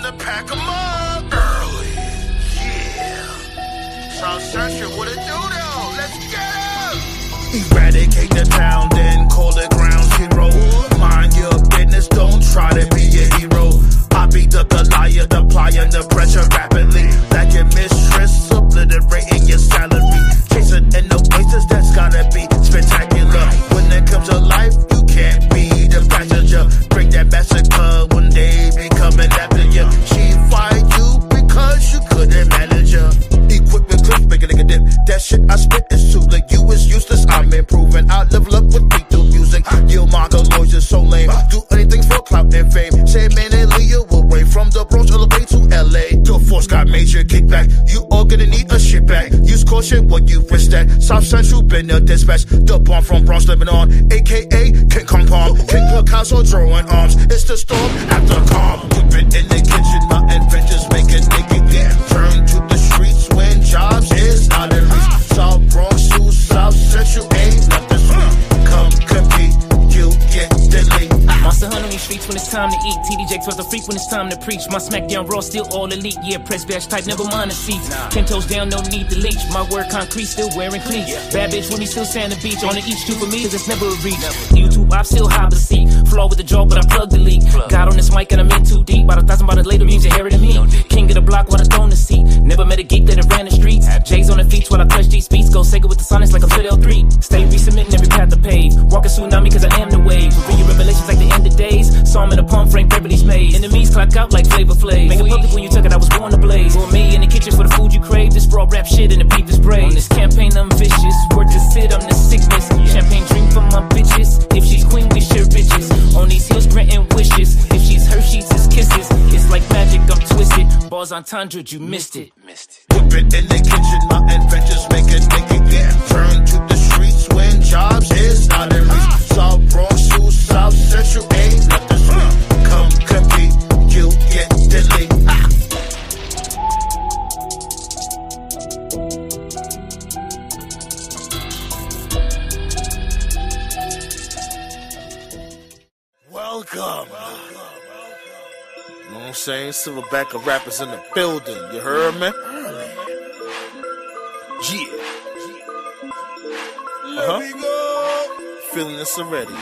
to pack 'em up early. Yeah. South Central, what it do though? Let's get up. Eradicate the town, then call it ground zero. Mind your business, don't try to be a hero. I beat up the liar, applying the pressure rapidly. Like your mistress, obliterating your salary. Chasing in the places that's gotta be spectacular. When it comes to life, you can't be the passenger. Bring that massacre, one day be coming after you. She fired you because you couldn't manage her. Equipment clips, make a nigga dip. That shit I spit is too like you is useless. I'm improving. I level up with beat through music. Yo, my lawyers are so lame. Do anything for clout and fame. Say man and Leo away from the Bronx all the way to LA. The force got major kickback. You all gonna need a shit back. Use caution when you risk that. South Central been a dispatch. The bomb from Bronx living on, aka King Kong Palm. King Picasso drawing arms. It's the storm after calm. Whip it in the kitchen. My adventures make a nigga get. Turn to the streets when jobs is out of reach. South Bronx to South Central ain't nothing sweet. Come compete, you get delayed. Monster hunt on these streets when it's time to eat. TD Jakes was a freak when it's time to preach. My SmackDown Raw still all elite. Yeah, press badge type, never mind the seats. 10 toes down, no need to leech. My word concrete, still wearing cleats. Bad bitch with me, still sand the beach. On the each two for me, cause it's never a reach. YouTube, I'm still high the seat. Flaw with the jaw, but I plug the leak. Got on this mic and I'm in too deep. About 1,000 by the later means you hear it to me. King of the block while I throw in the seat. Never met a geek that ran the streets. J's on the feet while I clutch these beats. Go Sega with the sonics like a Fidel 3. Stay resubmitting every path to pave. Walking tsunami cause I am the wave. Read your revelations like the end of days. Saw him in a palm frame, Beverly's maze. Enemies clock out like Flavor Flav. Make it public when you took it, I was born to blaze. For me in the kitchen for the food you crave. This raw rap shit and the beef is brave. On this campaign I'm vicious. Word to sit, I'm the sickness. Champagne drink for my bitches. If she's queen, we share riches. On these hills granting wishes. If she's Hershey's, it's kisses. It's like magic, I'm twisted. Bars on Tundra, you missed it. Whip it in the kitchen, my adventures make a nigga get. Turn to the streets when jobs is out of reach. South Bronx to South Central ain't nothing sweet. Come compete, you get delayed. Welcome. You know what I'm saying? Silverback of rappers in the building. You heard me? Yeah. Feeling this already.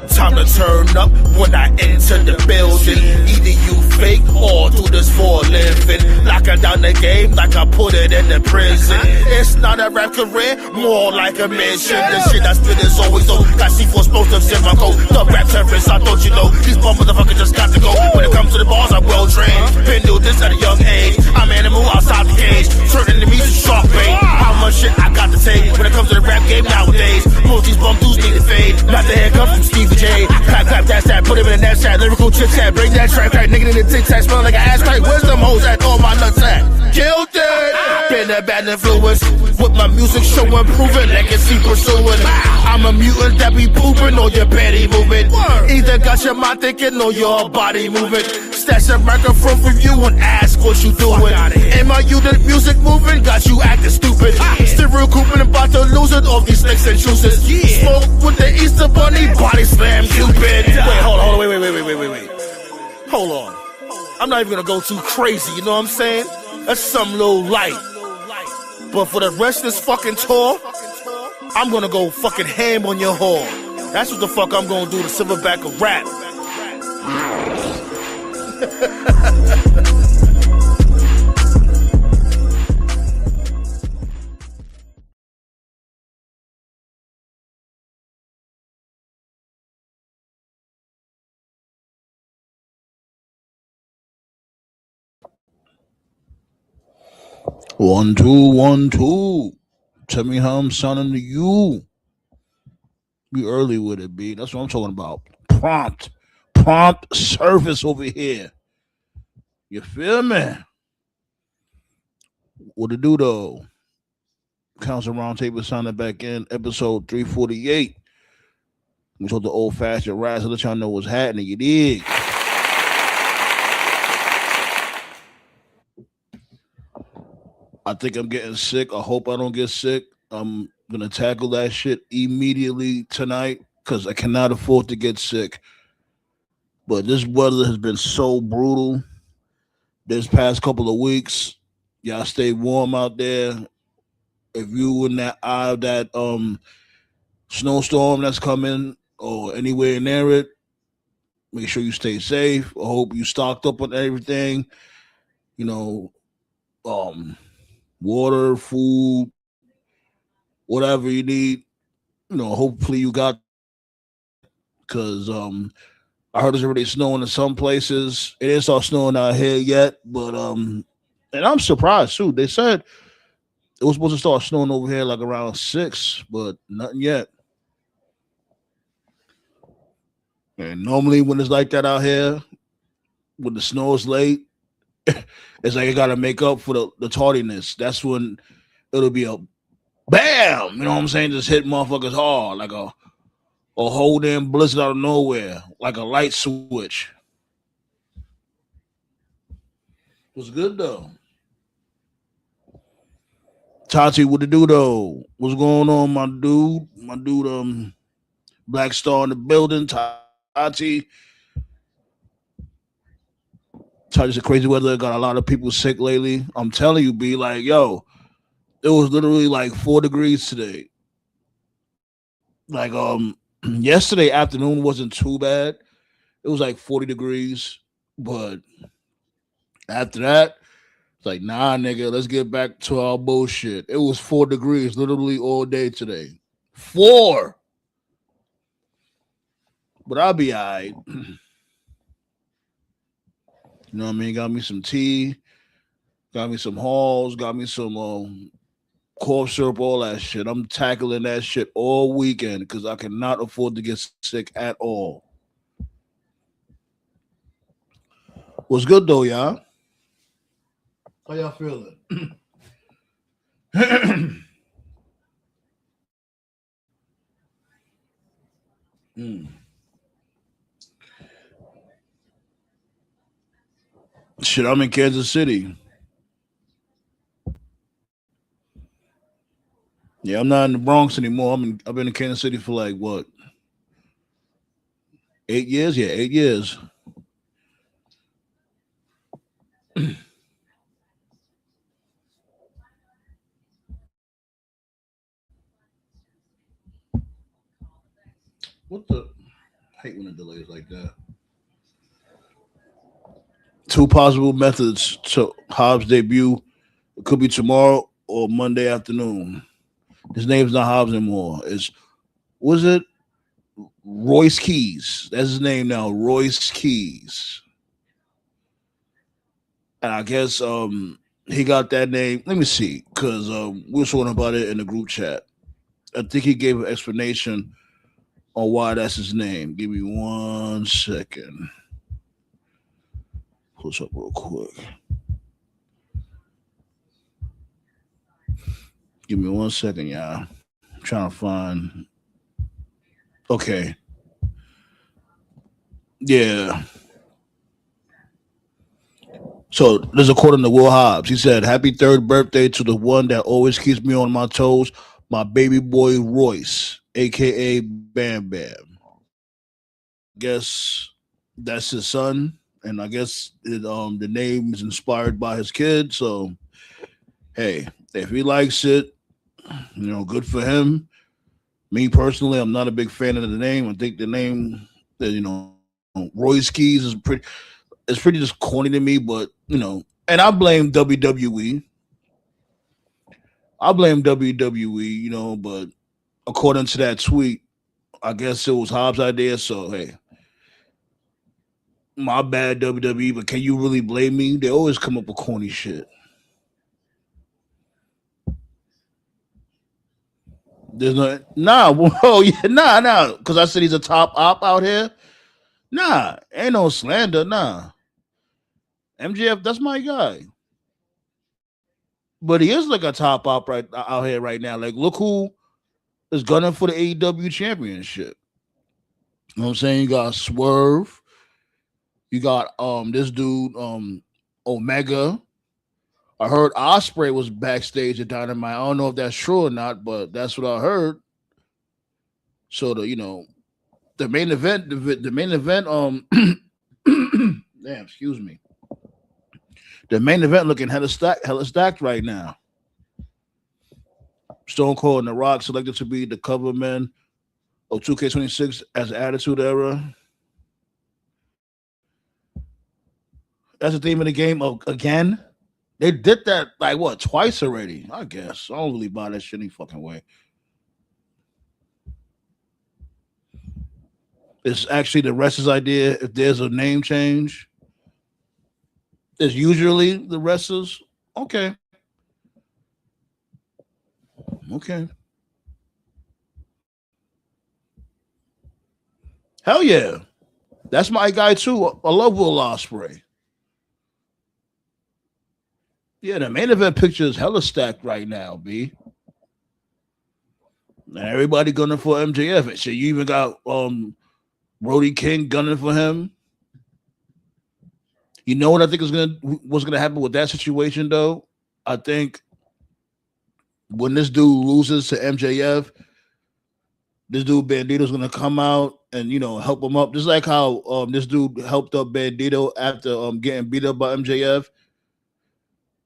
Time to turn up when I enter the building. Either you fake or do this for a living. Locking down the game like I put it in the prison. It's not a rap career, more like a mission. The shit I spit is always low. Got C4 explosives in my coat. The rap terrorists, I thought you know. These bum motherfuckers just got to go. When it comes to the bars, I'm well trained. Been doing this at a young age. I'm animal outside the cage. Turning enemies to shark bait. How much shit I got to take when it comes to the rap game nowadays. Most these bum dudes need to fade. Not the haircut from Stevie J. Clap, clap, that's that. Put him in that chat. Lyrical chit chat. Bring that track back. Nigga in the tic tac. Smell like an ass crack. Where's them hoes at? All my nuts at. Guilty. Been a bad influence. With my music showing, proving, legacy pursuing. I'm a mutant that be pooping on your body moving. Either got your mind thinking or your body moving. Stash a microphone from you and ask what you doing. Am I you the music moving? Got you acting stupid. Still recouping and about to lose it off these snakes and juices. Smoke with the Easter Bunny, body slam Cupid. Wait, hold on, wait. Hold on. I'm not even gonna go too crazy, you know what I'm saying? That's some little light. But for the rest of this fucking tour, I'm gonna go fucking ham on your whore. That's what the fuck I'm gonna do to Silverback of rap. One, two, 1, 2. Tell me how I'm sounding to you. Be early with it, B. That's what I'm talking about. Prompt service over here. You feel me? What it do, though? Council Roundtable sounding back in episode 348. We told the old-fashioned rise to let y'all know what's happening. You dig? I think I'm getting sick. I hope I don't get sick. I'm going to tackle that shit immediately tonight because I cannot afford to get sick. But this weather has been so brutal this past couple of weeks. Y'all stay warm out there. If you in that eye of that snowstorm that's coming or anywhere near it, make sure you stay safe. I hope you stocked up on everything. You know, um, water, food, whatever you need. Hopefully you got that because I heard it's already snowing in some places. It didn't start snowing out here yet, but and I'm surprised too. They said it was supposed to start snowing over here like around 6, but nothing yet. And normally when it's like that out here, when the snow is late, it's like you gotta make up for the tardiness. That's when it'll be a bam, you know what I'm saying? Just hit motherfuckers hard, like a whole damn blizzard out of nowhere, like a light switch. Was good though. Tati, what to do though? What's going on, my dude? My dude, Black Star in the building. Tati. Tati's a crazy weather. Got a lot of people sick lately. I'm telling you, be like, yo, it was literally like 4 degrees today. Like, yesterday afternoon wasn't too bad. It was like 40 degrees, but after that, it's like, nah, nigga, let's get back to our bullshit. It was 4 degrees literally all day today. 4. But I'll be all right. You know what I mean? Got me some tea, got me some halls, got me some cough syrup, all that shit. I'm tackling that shit all weekend because I cannot afford to get sick at all. What's good though, y'all? How y'all feeling? Shit, I'm in Kansas City. Yeah, I'm not in the Bronx anymore. I've been in Kansas City for like what? 8 years? Yeah, 8 years. What the? I hate when it delays like that. 2 possible methods to Hobbs' debut. It could be tomorrow or Monday afternoon. His name's not Hobbs anymore. Was it Royce Keys? That's his name now, Royce Keys. And I guess he got that name. Let me see, because we were talking about it in the group chat. I think he gave an explanation on why that's his name. Give me 1 second. Pull this up real quick. Give me 1 second, y'all. I'm trying to find. Okay. Yeah. So there's a quote in the Will Hobbs. He said, "Happy 3rd birthday to the one that always keeps me on my toes, my baby boy Royce, aka Bam Bam." Guess that's his son, and I guess the name is inspired by his kid. So, hey, if he likes it, good for him. Me personally, I'm not a big fan of the name. I think the name, Royce Keys is pretty. It's pretty just corny to me, but and I blame WWE. But according to that tweet, I guess it was Hobbs' idea. So hey, my bad, WWE. But can you really blame me? They always come up with corny shit. There's nah, because I said he's a top op out here. Nah, ain't no slander, nah. MJF, that's my guy. But he is like a top op right out here right now. Like, look who is gunning for the AEW championship. You know what I'm saying? You got Swerve. You got this dude, Omega. I heard Osprey was backstage at Dynamite. I don't know if that's true or not, but that's what I heard. So the main event, Damn, excuse me. The main event looking hella stacked right now. Stone Cold and The Rock selected to be the cover men of 2K26 as Attitude Era. That's the theme of the game again. They did that like what, twice already? I guess. I don't really buy that shit any fucking way. It's actually the wrestler's idea. If there's a name change, it's usually the wrestlers. Okay. Okay. Hell yeah. That's my guy too. I love Will Ospreay. Yeah, the main event picture is hella stacked right now, B. And everybody gunning for MJF. So you even got Brody King gunning for him. You know what I think what's gonna happen with that situation though? I think when this dude loses to MJF, this dude Bandito's gonna come out and help him up. Just like how this dude helped up Bandito after getting beat up by MJF.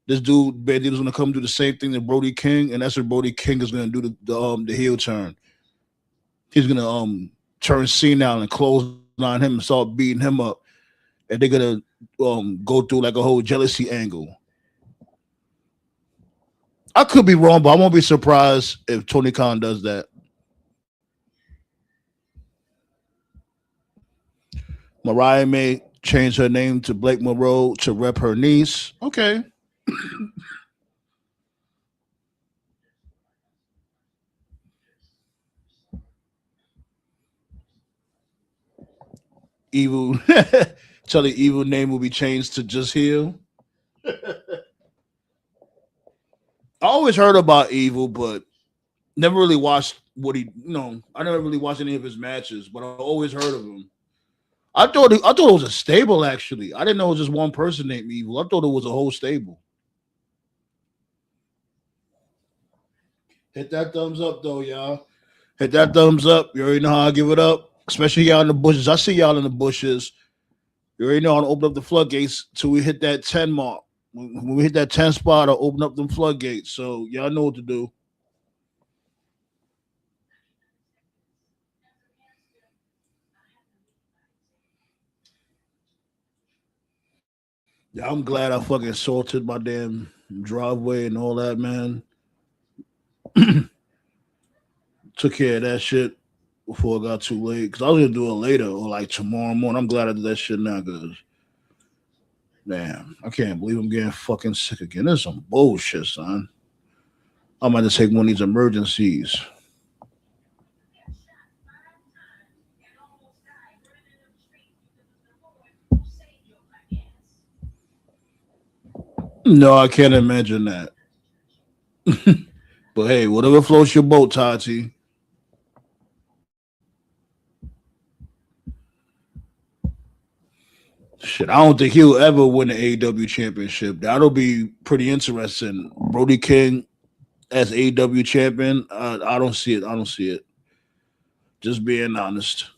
This dude Bandito's gonna come do the same thing to Brody King, and that's what Brody King is gonna do the heel turn. He's gonna turn senile and close on him and start beating him up, and they're gonna go through like a whole jealousy angle. I could be wrong, but I won't be surprised if Tony Khan does that. Mariah may change her name to Blake Monroe to rep her niece. Okay. Evil. Tell the evil name will be changed to Just Heal. I always heard about Evil, but never really watched what he. I never really watched any of his matches, but I always heard of him. I thought it was a stable. Actually, I didn't know it was just one person named Evil. I thought it was a whole stable. Hit that thumbs up, though, y'all. Hit that thumbs up. You already know how I give it up, especially y'all in the bushes. I see y'all in the bushes. You already know how to open up the floodgates till we hit that 10 mark. When we hit that 10 spot, I'll open up them floodgates. So y'all know what to do. Yeah, I'm glad I fucking sorted my damn driveway and all that, man. Took care of that shit before it got too late. Because I was going to do it later or like tomorrow morning. I'm glad I did that shit now because, damn, I can't believe I'm getting fucking sick again. This is some bullshit, son. I'm going to take one of these emergencies. No, I can't imagine that. But hey, whatever floats your boat, Tati. Shit, I don't think he'll ever win the AEW championship. That'll be pretty interesting. Brody King as AEW champion, I don't see it. I don't see it. Just being honest.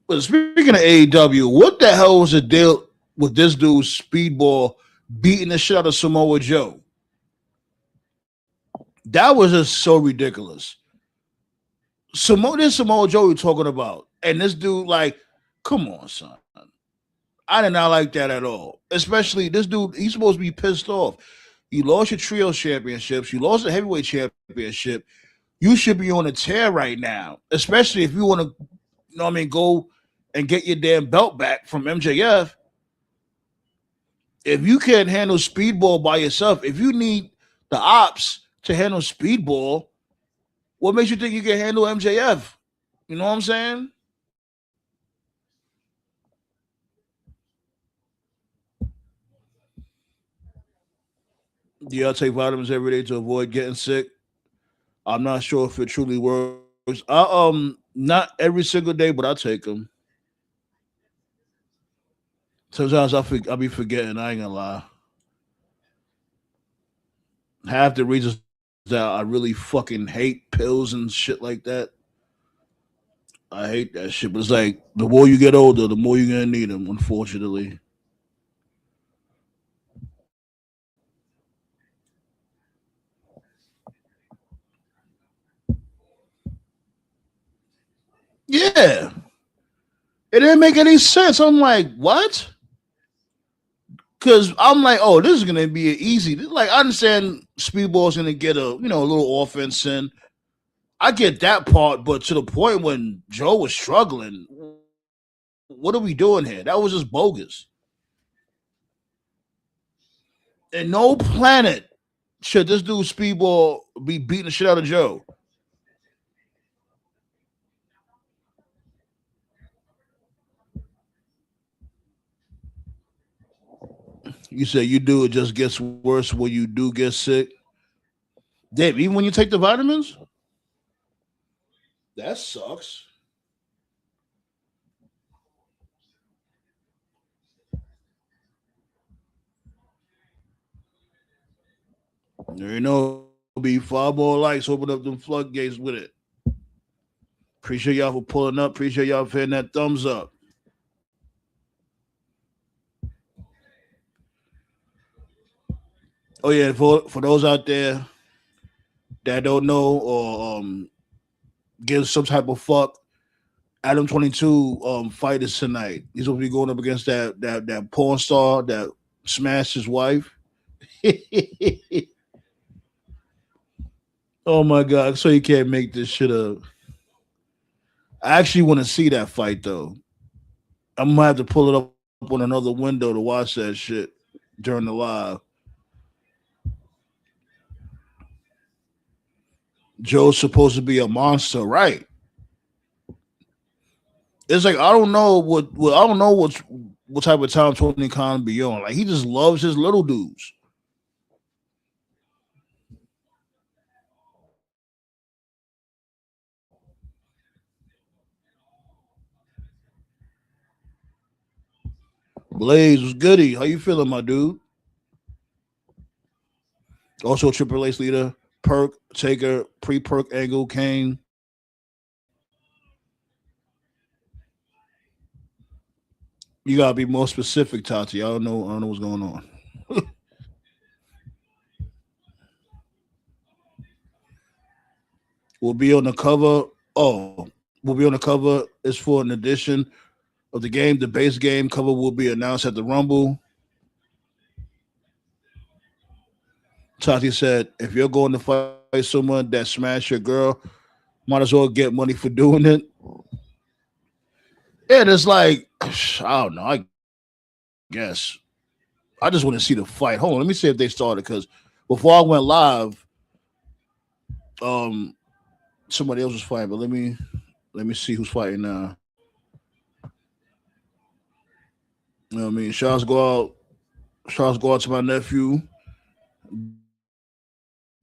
But speaking of AEW, what the hell was the deal with this dude Speedball beating the shit out of Samoa Joe? That was just so ridiculous. This Samoa Joe you're talking about, and this dude, like, come on, son. I did not like that at all. Especially this dude, he's supposed to be pissed off. You lost your trio championships, you lost the heavyweight championship. You should be on a tear right now, especially if you want to, go and get your damn belt back from MJF. If you can't handle Speedball by yourself, if you need the ops to handle Speedball, what makes you think you can handle MJF? You know what I'm saying? Yeah, I take vitamins every day to avoid getting sick. I'm not sure if it truly works. Not every single day, but I take them. Sometimes I be forgetting. I ain't gonna lie. Half the reasons that I really fucking hate pills and shit like that. I hate that shit. But it's like the more you get older, the more you're gonna need them. Unfortunately. Yeah, it didn't make any sense. I'm like, what? Because I'm like, oh, this is gonna be an easy. Like, I understand Speedball's gonna get a little offense in. I get that part, but to the point when Joe was struggling, what are we doing here? That was just bogus. And no planet should this dude Speedball be beating the shit out of Joe. You said you do, it just gets worse when you do get sick. Dave, even when you take the vitamins? That sucks. There ain't no be 5 more likes. Open up them floodgates with it. Appreciate y'all for pulling up. Appreciate y'all for hitting that thumbs up. Oh yeah, for those out there that don't know or give some type of fuck, Adam 22 fight is tonight. He's gonna be going up against that porn star that smashed his wife. Oh my god! So you can't make this shit up. I actually want to see that fight though. I'm gonna have to pull it up on another window to watch that shit during the live. Joe's supposed to be a monster, right? It's like I don't know what I don't know what type of time Tony Khan be on. Like he just loves his little dudes. Blaze was goody. How you feeling, my dude? Also, Triple H leader, Perk, Taker, pre-Perk Angle, Kane. You gotta be more specific, Tati. I don't know what's going on. We'll be on the cover. Oh, we'll be on the cover. It's for an edition of the game. The base game cover will be announced at the Rumble. Tati said, if you're going to fight someone that smashed your girl, might as well get money for doing it. And it's like, I don't know. I guess I just want to see the fight. Hold on, let me see if they started because before I went live, um, somebody else was fighting. But let me see who's fighting now. You know what I mean? Shouts go out to my nephew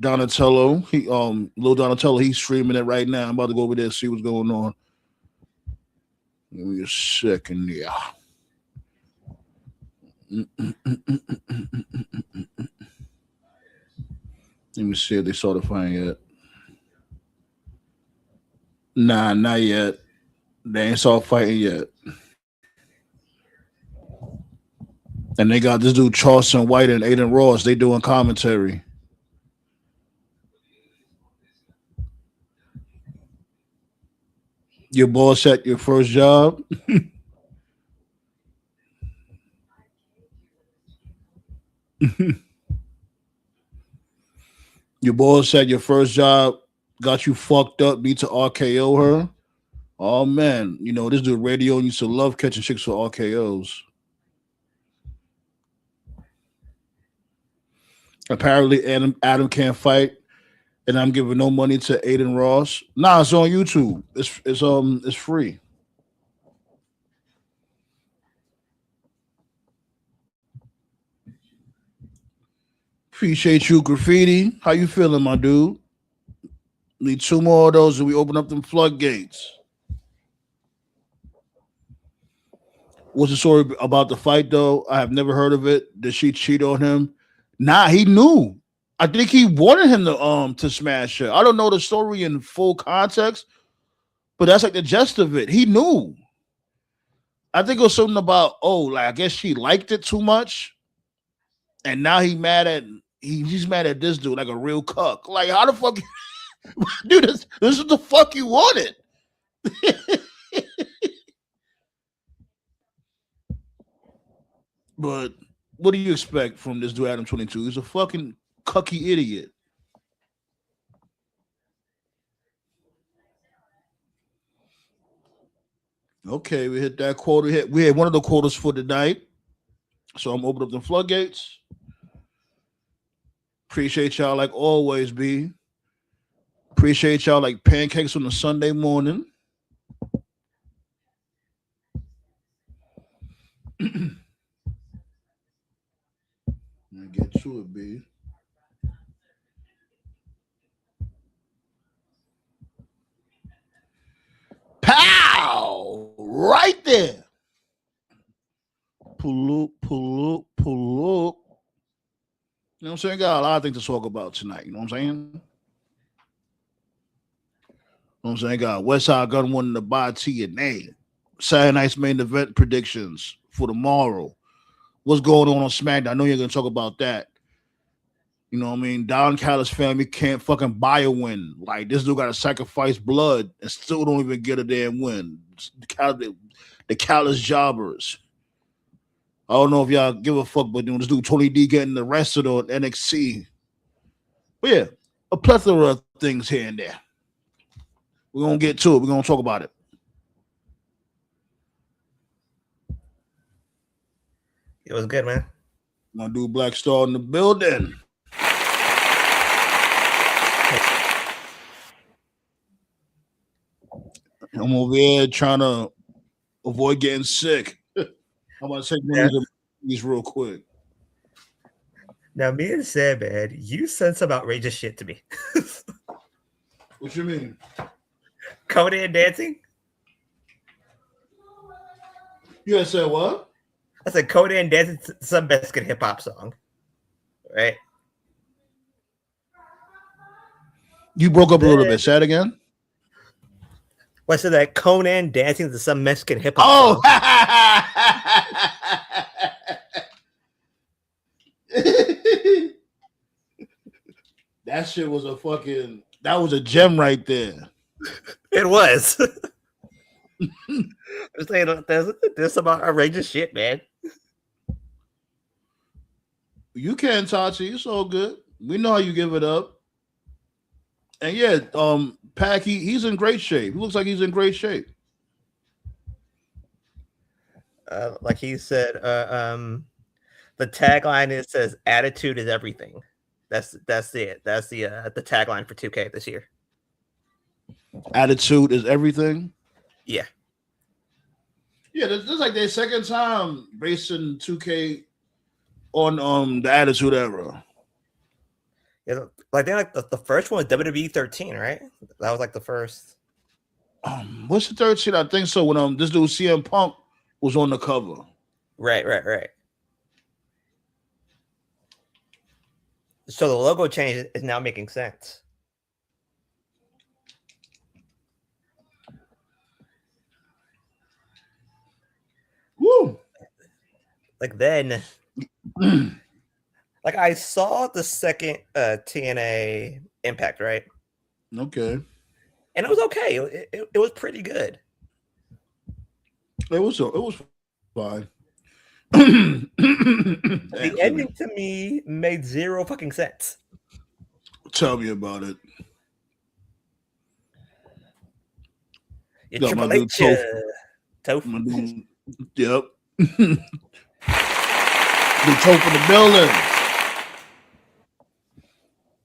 Donatello. He Lil Donatello. He's streaming it right now. I'm about to go over there and see what's going on. Give me a second, yeah. Let me see if they started fighting yet. Nah, not yet. They ain't started fighting yet. And they got this dude Charleston White and Aiden Ross. They doing commentary. Your boss at your first job. Your boss at your first job got you fucked up, beat to RKO her. Oh man, this dude radio used to love catching chicks for RKOs. Apparently, Adam can't fight, and I'm giving no money to Aiden Ross. Nah, it's on YouTube. It's free. Appreciate you, Graffiti. How you feeling, my dude? Need 2 more of those, and we open up them floodgates. What's the story about the fight, though? I have never heard of it. Did she cheat on him? Nah, he knew. I think he wanted him to smash her. I don't know the story in full context, but that's like the gist of it. He knew. I think it was something about I guess she liked it too much, and now he's mad at this dude like a real cuck. Like how the fuck, dude? This is the fuck you wanted. But what do you expect from this dude, Adam 22? He's a fucking cucky idiot. Okay, we hit that quota. We had one of the quotas for tonight. So I'm opening up the floodgates. Appreciate y'all like always, B. Appreciate y'all like pancakes on a Sunday morning. Let me get to it, B. Pow! Right there. Pull up. You know what I'm saying? Got a lot of things to talk about tonight. You know what I'm saying? You know what I'm saying? Got WestSide Gunn wanting to buy TNA. Saturday night's main event predictions for tomorrow. What's going on SmackDown? I know you're going to talk about that. You know what I mean? Don Callis family can't fucking buy a win. Like, this dude got to sacrifice blood and still don't even get a damn win. The Callis jobbers. I don't know if y'all give a fuck, but this dude Tony D getting arrested on NXT. But yeah, a plethora of things here and there. We're going to get to it. We're going to talk about it. It was good, man. My dude Black Star in the building. I'm over here trying to avoid getting sick. I'm going to take one of these real quick. Now, me and Sam, man, you sent some outrageous shit to me. What you mean? Conan dancing? You said what? I said Conan dancing to some Mexican hip hop song. Right? You broke up a little bit. Say it again. Well, I said that Conan dancing to some Mexican hip hop song. That shit was that was a gem right there. It was. I'm saying there's some outrageous shit, man. You can, Tati. It's all good. We know how you give it up. And yeah, Pac, he's in great shape. He looks like he's in great shape. Like he said, the tagline says "Attitude is everything." That's it. That's the tagline for 2K this year. Attitude is everything. Yeah. Yeah, this is like their second time basing 2K on the Attitude Era. Yeah, like the first one was WWE 13, right? That was like the first. What's the 13? I think so. When this dude CM Punk was on the cover. Right. So the logo change is now making sense. Woo! Like then, like I saw the second TNA Impact, right? Okay. And it was okay. It was pretty good. It was fine. The ending to me made zero fucking sense. Tell me about it. Your Triple H, Toph. Yep. The Toph in the building.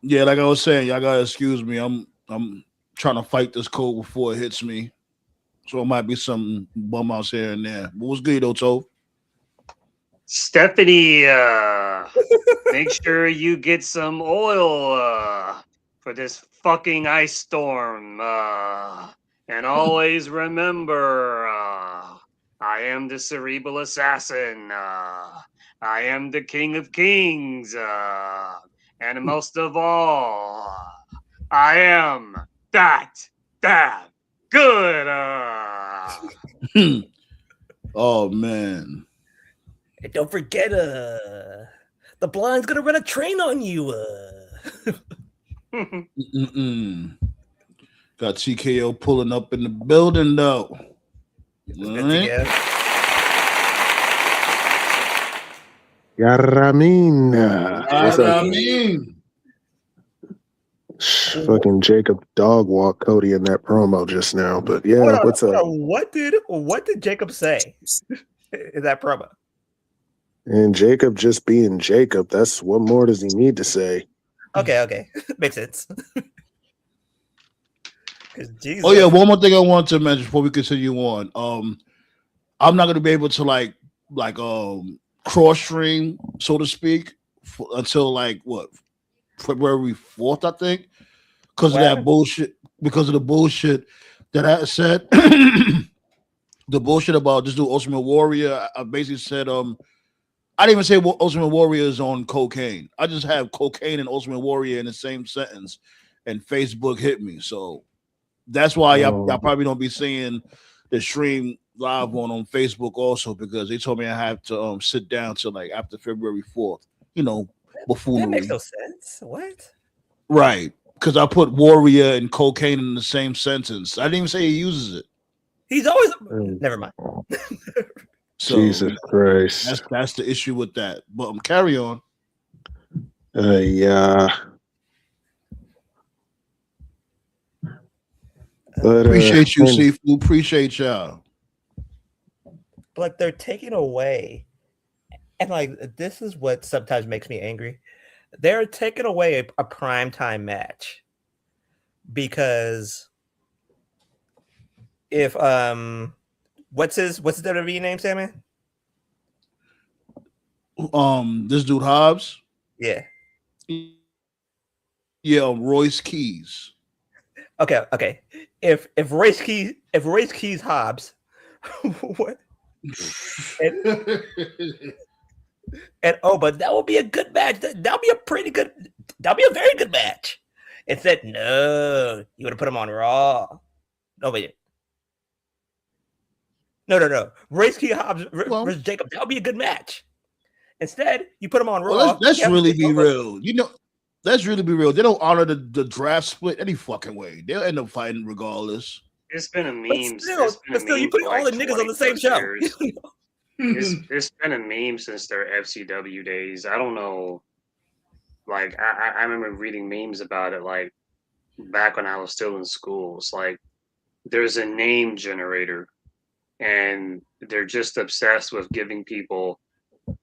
Yeah, like I was saying, y'all gotta excuse me. I'm trying to fight this cold before it hits me. So it might be some bum outs here and there. But what's good though, Toph? Stephanie, make sure you get some oil for this fucking ice storm. And always remember, I am the cerebral assassin. I am the king of kings. And most of all, I am that damn good. Oh man. And don't forget, the blind's gonna run a train on you. Got TKO pulling up in the building though. Right? Yaramina. What's up? Fucking Jacob dog walk Cody in that promo just now, but yeah, what's up? What did Jacob say in that promo? And Jacob just being Jacob, that's what more does he need to say? Okay. Makes sense. Oh yeah, one more thing I want to mention before we continue on. I'm not gonna be able to like cross stream, so to speak, until like what, February 4th, I think, because of that bullshit. Because of the bullshit that I said, the bullshit about this dude Ultimate Warrior. I basically said I didn't even say Ultimate Warrior is on cocaine. I just have cocaine and Ultimate Warrior in the same sentence, and Facebook hit me. So that's why y'all probably don't be seeing the stream live on Facebook also, because they told me I have to sit down till like after February 4th. You know, before that makes no sense. What? Right, because I put Warrior and cocaine in the same sentence. I didn't even say he uses it. He's always never mind. So, Jesus Christ. That's the issue with that. But carry on. Yeah. But, appreciate you, Seafood. Appreciate y'all. Like, they're taking away, and like this is what sometimes makes me angry. They're taking away a primetime match because if what's his WWE name, Sammy? This dude Hobbs. Yeah. Yeah, Royce Keys. Okay. If Royce Keys Hobbs, what? But that would be a good match. That'll be a very good match. Instead, no, you would have put him on Raw. No. Royce Keys Hobbs versus Jacob. That'll be a good match. Instead, you put him on Raw. Well, let's really be real. You know, let's really be real. They don't honor the draft split any fucking way. They'll end up fighting regardless. It's been a meme. But still, you put all the niggas on the same show. It's been a meme since their FCW days. I don't know. Like, I remember reading memes about it, like, back when I was still in school. It's like, there's a name generator, and they're just obsessed with giving people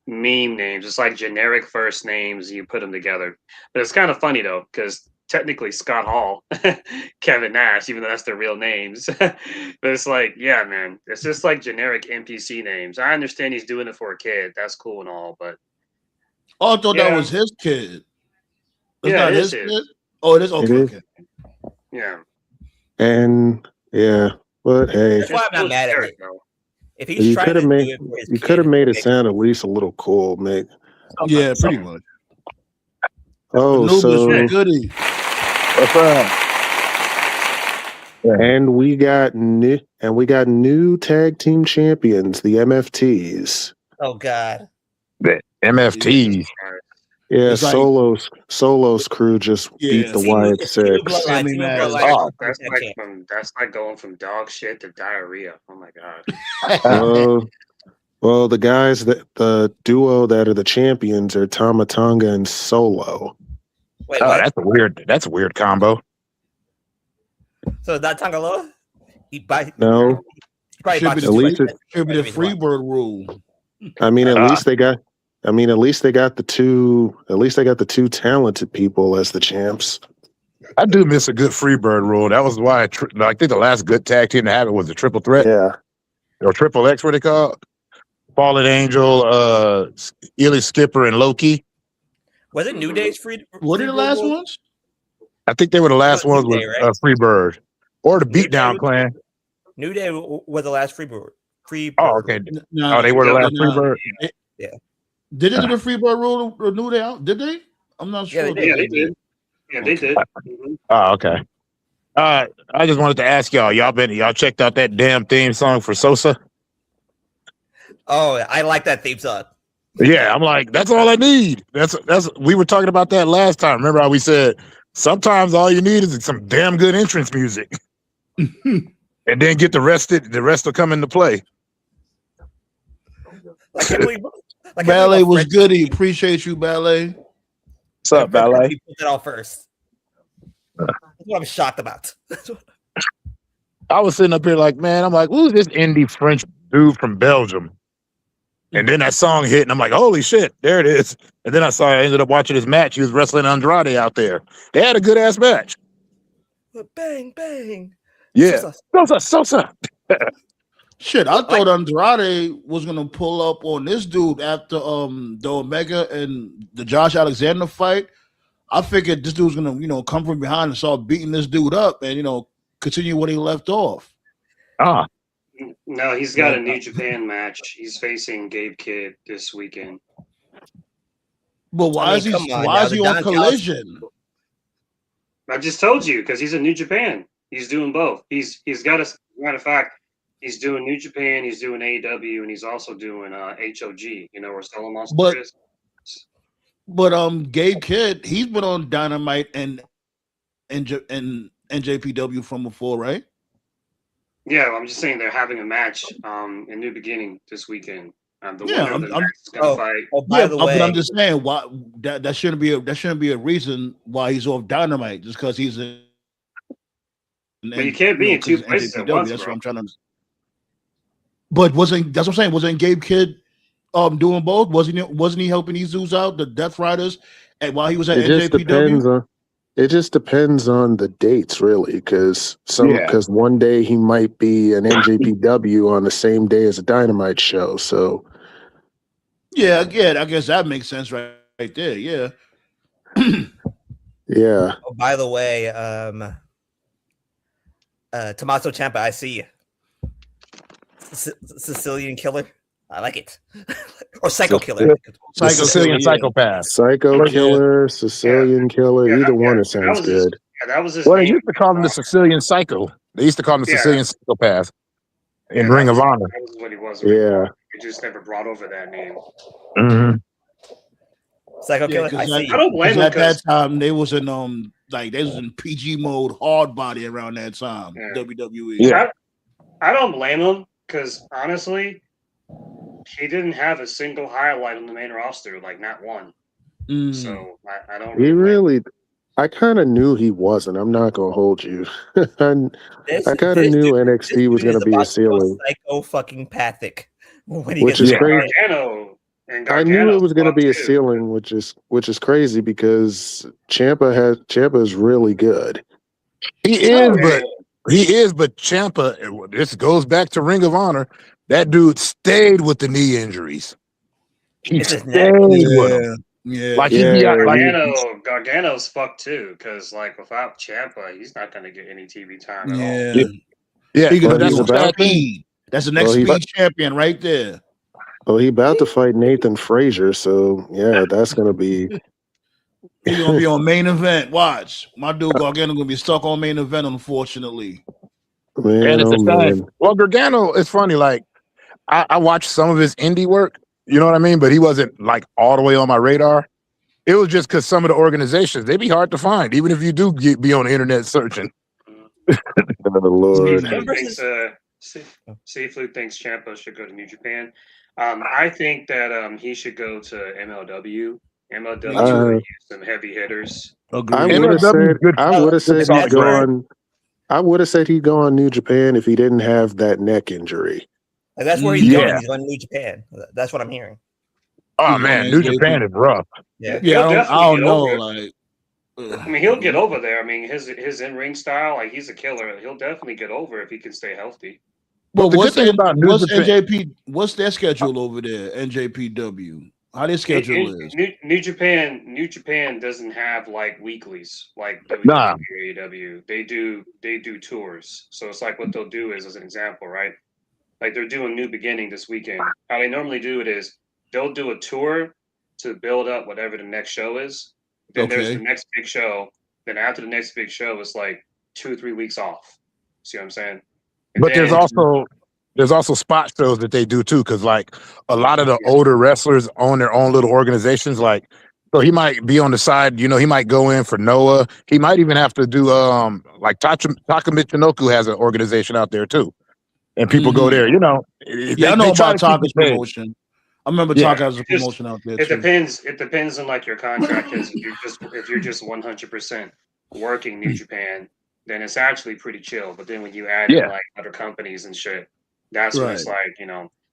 meme names. It's like generic first names, and you put them together. But it's kind of funny, though, because technically Scott Hall, Kevin Nash, even though that's their real names. But it's like, yeah, man, it's just like generic NPC names. I understand he's doing it for a kid. That's cool and all, but I thought that was his kid. It's not his kid. Oh, it is. Okay. Yeah. And yeah, but hey, that's why I'm not mad at it. If he's you could have made it sound at least a little cool, Mick. Yeah, pretty much. Oh, so goody. What's up? And we got new tag team champions, the MFTs. Oh God, the MFTs. Yeah, Solo's crew just beat the Wyatt Six. That's like going from dog shit to diarrhea. Oh my God. Well, the guys the duo that are the champions are Tama Tonga and Solo. Wait, that's a weird combo. So that Tangaloa? No. Should be the Freebird rule. I mean, at least they got the two talented people as the champs. I do miss a good Freebird rule. That was why I think the last good tag team to have it was the Triple Threat. Yeah. Or Triple X, what they call it? Fallen Angel, Illy Skipper, and Loki. Was it New Day's free? What are the last ones? I think they were the last ones with Freebird. Or the Beatdown Clan. New Day was the last Freebird. Oh, okay. They were the last Freebird? Yeah. Did they do the Freebird rule or New Day out? Did they? I'm not Yeah, sure. they Yeah, they did. Yeah, they did. Oh, okay. I just wanted to ask y'all checked out that damn theme song for Sosa? Oh, I like that theme song. Yeah, I'm like, that's all I need. That's we were talking about that last time. Remember how we said sometimes all you need is some damn good entrance music. And then get the rest will come into play. Like, can't believe, like, Ballet was goody. Appreciate you, Ballet. What's up, Ballet? He put it all first. That's what I'm shocked about. I was sitting up here like, man, I'm like, who's this indie French dude from Belgium? And then that song hit, and I'm like, holy shit, there it is. And then I ended up watching his match. He was wrestling Andrade out there. They had a good ass match. Bang, bang. Yeah. Sosa. Shit, I thought Andrade was gonna pull up on this dude after the Omega and the Josh Alexander fight. I figured this dude was gonna, come from behind and start beating this dude up and continue what he left off. No, he's got a New Japan match. He's facing Gabe Kidd this weekend. But why is he on Collision? I just told you, because he's in New Japan. He's doing both. He's got a matter of fact, he's doing New Japan, he's doing AEW, and he's also doing HOG, where Solo Monster is. But Gabe Kidd, he's been on Dynamite and NJPW from before, right? Yeah, I'm just saying they're having a match in New Beginning this weekend. The winner of the match is gonna fight. By the way, but I'm just saying why that shouldn't be a reason why he's off Dynamite just because he's in. But you can't be in two places at once. That's what I'm trying to. But that's what I'm saying? Wasn't Gabe Kidd doing both? Wasn't he helping these dudes out, the Death Riders, and while he was at NJPW? It just depends on the dates, really, because one day he might be an NJPW on the same day as a Dynamite show. So, yeah, I guess that makes sense right there. Yeah, yeah. Oh, by the way, Tommaso Ciampa, I see you. Sicilian Killer, I like it. Or Psycho Killer. Sicilian Psychopath. Psycho Killer, Sicilian Killer, either one sounds good. That was his Well, name. they used to call him the Sicilian Psycho. They used to call him the Sicilian Psychopath in Ring of Honor. That was what he was. Yeah. He just never brought over that name. Mm-hmm. Psycho Killer, I see you. I don't blame him. At that time, they was in PG mode, hard body around that time. WWE. Yeah. I don't blame him because honestly, he didn't have a single highlight on the main roster, like not one. So I don't. I kind of knew he wasn't. I'm not gonna hold you. I kind of knew NXT was gonna be a ceiling. Psycho fucking pathic. Which is crazy. I knew it was going to be a ceiling, which is crazy because Ciampa is really good. He is, but Ciampa. This goes back to Ring of Honor. That dude stayed with the knee injuries. He stayed with them. Yeah, like Gargano's fucked too, because without Ciampa, he's not going to get any TV time at all. Yeah. That's the next speed champion right there. Well, he about to fight Nathan Frazier, so yeah, that's gonna be. He's gonna be on main event. Watch, my dude Gargano gonna be stuck on main event, unfortunately. Man, well, Gargano, it's funny. Like I watched some of his indie work. You know what I mean? But he wasn't all the way on my radar. It was just because some of the organizations they be hard to find, even if you do be on the internet searching. Oh, Lord. Seafood thinks Ciampa should go to New Japan. I think that he should go to MLW. MLW use some heavy hitters. I would have said he'd go on New Japan if he didn't have that neck injury. That's where he's going. He's going to New Japan. That's what I'm hearing. Oh man, New Japan is rough. Yeah, I don't know. I mean, he'll get over there. I mean, his in-ring style, he's a killer. He'll definitely get over if he can stay healthy. But what's their schedule over there? NJPW. How their schedule is? New Japan doesn't have weeklies like WWE or AEW. They do tours. So it's what they'll do is, as an example, right? They're doing New Beginning this weekend. How they normally do it is they'll do a tour to build up whatever the next show is. Then there's the next big show. Then after the next big show, it's like 2 or 3 weeks off. See what I'm saying? And but there's also spot shows that they do too, because like a lot of the older wrestlers own their own little organizations. Like, so he might be on the side, he might go in for Noah. He might even have to do like Taka Michinoku has an organization out there too, and people go there. I know about Taka's promotion. I remember Taka has a promotion out there. It depends on like your contract is. If you're just 100% working New Japan, then it's actually pretty chill. But then when you add in like other companies and shit, that's when it's like,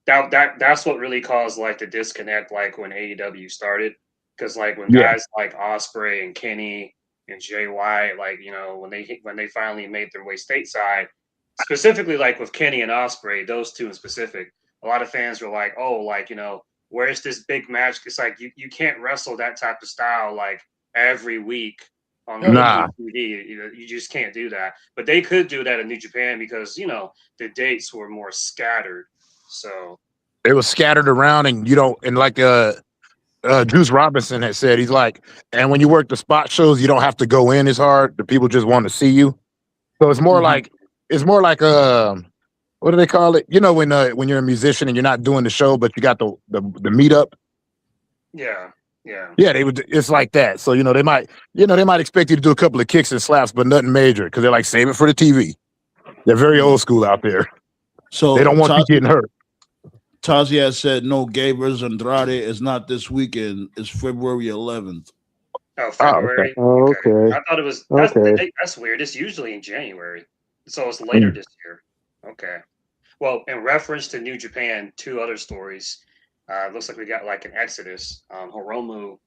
that's what really caused like the disconnect, like when AEW started. Because like when guys like Ospreay and Kenny and Jay White, like, when they finally made their way stateside, specifically like with Kenny and Ospreay, those two in specific, a lot of fans were like, oh, like, where's this big match? It's like you can't wrestle that type of style like every week on TV. You just can't do that. But they could do that in New Japan because, the dates were more scattered. So it was scattered around, and like Juice Robinson has said, he's like, and when you work the spot shows, you don't have to go in as hard. The people just want to see you. So it's more like what do they call it? When you're a musician and you're not doing the show, but you got the meetup. Yeah. It's like that. So they might expect you to do a couple of kicks and slaps, but nothing major, because they're like, save it for the TV. They're very old school out there. So they don't want you getting hurt. Tazi has said no. Gabe versus Andrade is not this weekend. It's February 11th. Oh, February. Oh, okay. I thought it was. That's weird. It's usually in January, so it's later this year. Okay. Well, in reference to New Japan, 2 other stories. Looks like we got like an exodus. Hiromu,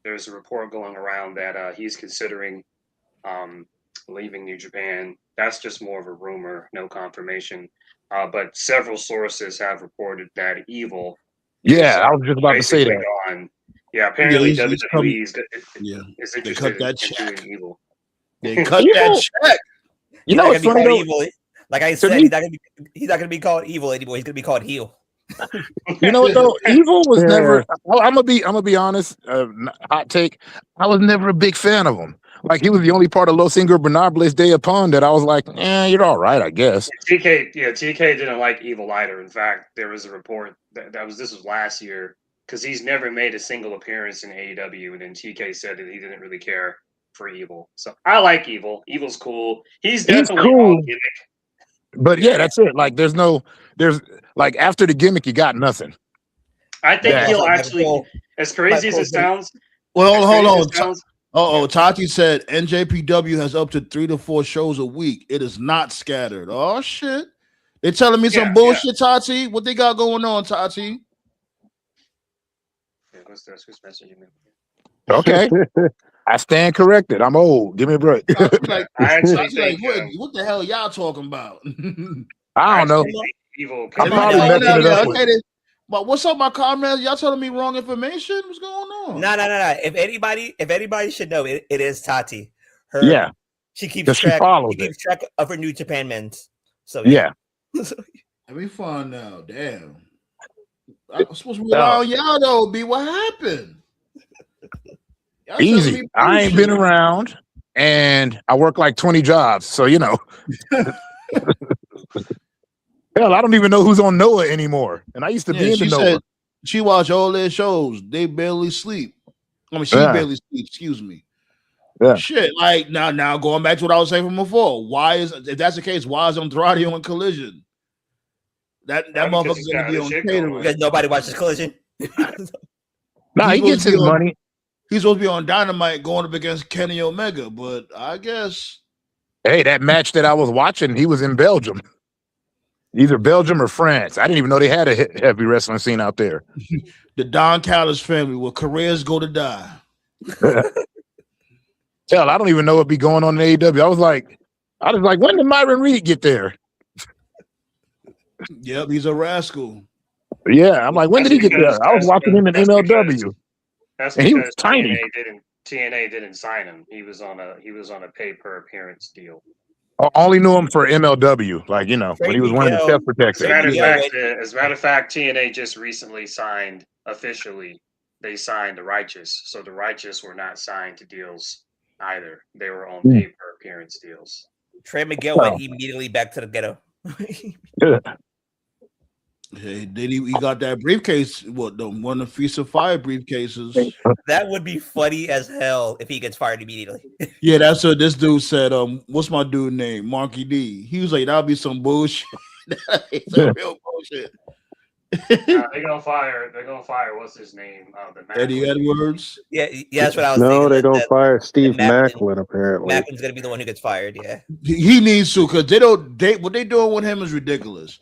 there's a report going around that he's considering leaving New Japan. That's just more of a rumor, no confirmation. But several sources have reported that Evil. I was just about to say that. Apparently WWE is interested in doing Evil. They cut that check. It's funny though. Evil. Like I said, he's not gonna be called Evil anymore. He's gonna be called Heel. You know what though? Evil was never. I'm gonna be honest. Hot take. I was never a big fan of him. Like, he was the only part of Los Ingobernables de Apon that I was like, you're all right, I guess. TK didn't like Evil either. In fact, there was a report this was last year, because he's never made a single appearance in AEW, and then TK said that he didn't really care for Evil. So I like Evil. Evil's cool. He's definitely cool. Gimmick. But that's it. Like, there's like, after the gimmick, you got nothing. I think he'll actually, as crazy as it sounds. Well, hold on. Tati said NJPW has up to 3 to 4 shows a week. It is not scattered. Oh shit! They're telling me some bullshit, Tati. What they got going on, Tati? Okay, I stand corrected. I'm old. Give me a break. What the hell y'all talking about? I don't know. Evil. I'm probably messing it up. But what's up, my comments? Y'all telling me wrong information? What's going on? No. If anybody should know, it is Tati. She keeps track of her New Japan men's. So Having fun now. Damn. I'm supposed to rely on y'all though. B, what happened? Easy. I ain't been around, and I work like 20 jobs, so Hell, I don't even know who's on Noah anymore. And I used to be in Noah. She watch all their shows. They barely sleep. She barely sleeps. Excuse me. Yeah. Shit. Like now going back to what I was saying from before. If that's the case, why is Andrade on Collision? That motherfucker's gonna be on catering. Because nobody watches Collision. He gets his money. He's supposed to be on Dynamite going up against Kenny Omega, but I guess. Hey, that match that I was watching, he was in Belgium. Either Belgium or France. I didn't even know they had a heavy wrestling scene out there. The Don Callis family, where careers go to die. Hell, I don't even know what be going on in AEW. I was like, when did Myron Reed get there? Yep, he's a rascal. Yeah, I'm like, when did he get there? I was watching him in MLW. And he was tiny. TNA didn't sign him. He was on a pay per appearance deal. I only knew him for MLW, like, when he was wearing the chest protector. As a matter of fact, TNA just recently signed officially they signed the Righteous. So the Righteous were not signed to deals either. They were on pay per appearance deals. Trey Miguel went immediately back to the ghetto. Hey, then he got that briefcase. What the one of the Feast of Fire briefcases? That would be funny as hell if he gets fired immediately. Yeah, that's what this dude said. What's my dude name? Marky D. He was like, that'll be some bullshit. It's a real bullshit. They're gonna fire. What's his name? Eddie Edwards. Yeah, that's what I was thinking. No, they're gonna fire Steve Macklin. Apparently, Macklin's gonna be the one who gets fired. Yeah, he needs to, because what they doing with him is ridiculous.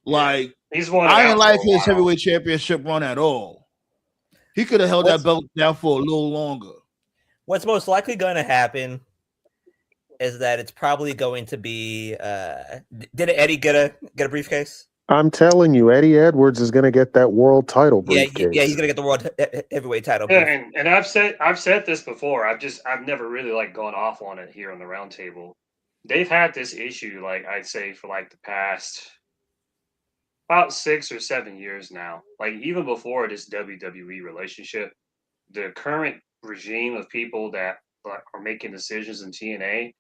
Like, he's one. I didn't like his heavyweight championship run at all. He could have held that belt down for a little longer. What's most likely going to happen is that it's probably going to be. Did Eddie get a briefcase? I'm telling you, Eddie Edwards is going to get that world title briefcase. Yeah, he's going to get the world heavyweight title. Yeah, and I've said this before. I've never really gone off on it here on the roundtable. They've had this issue, I'd say, for the past about 6 or 7 years now. Even before this WWE relationship, the current regime of people that are making decisions in TNA,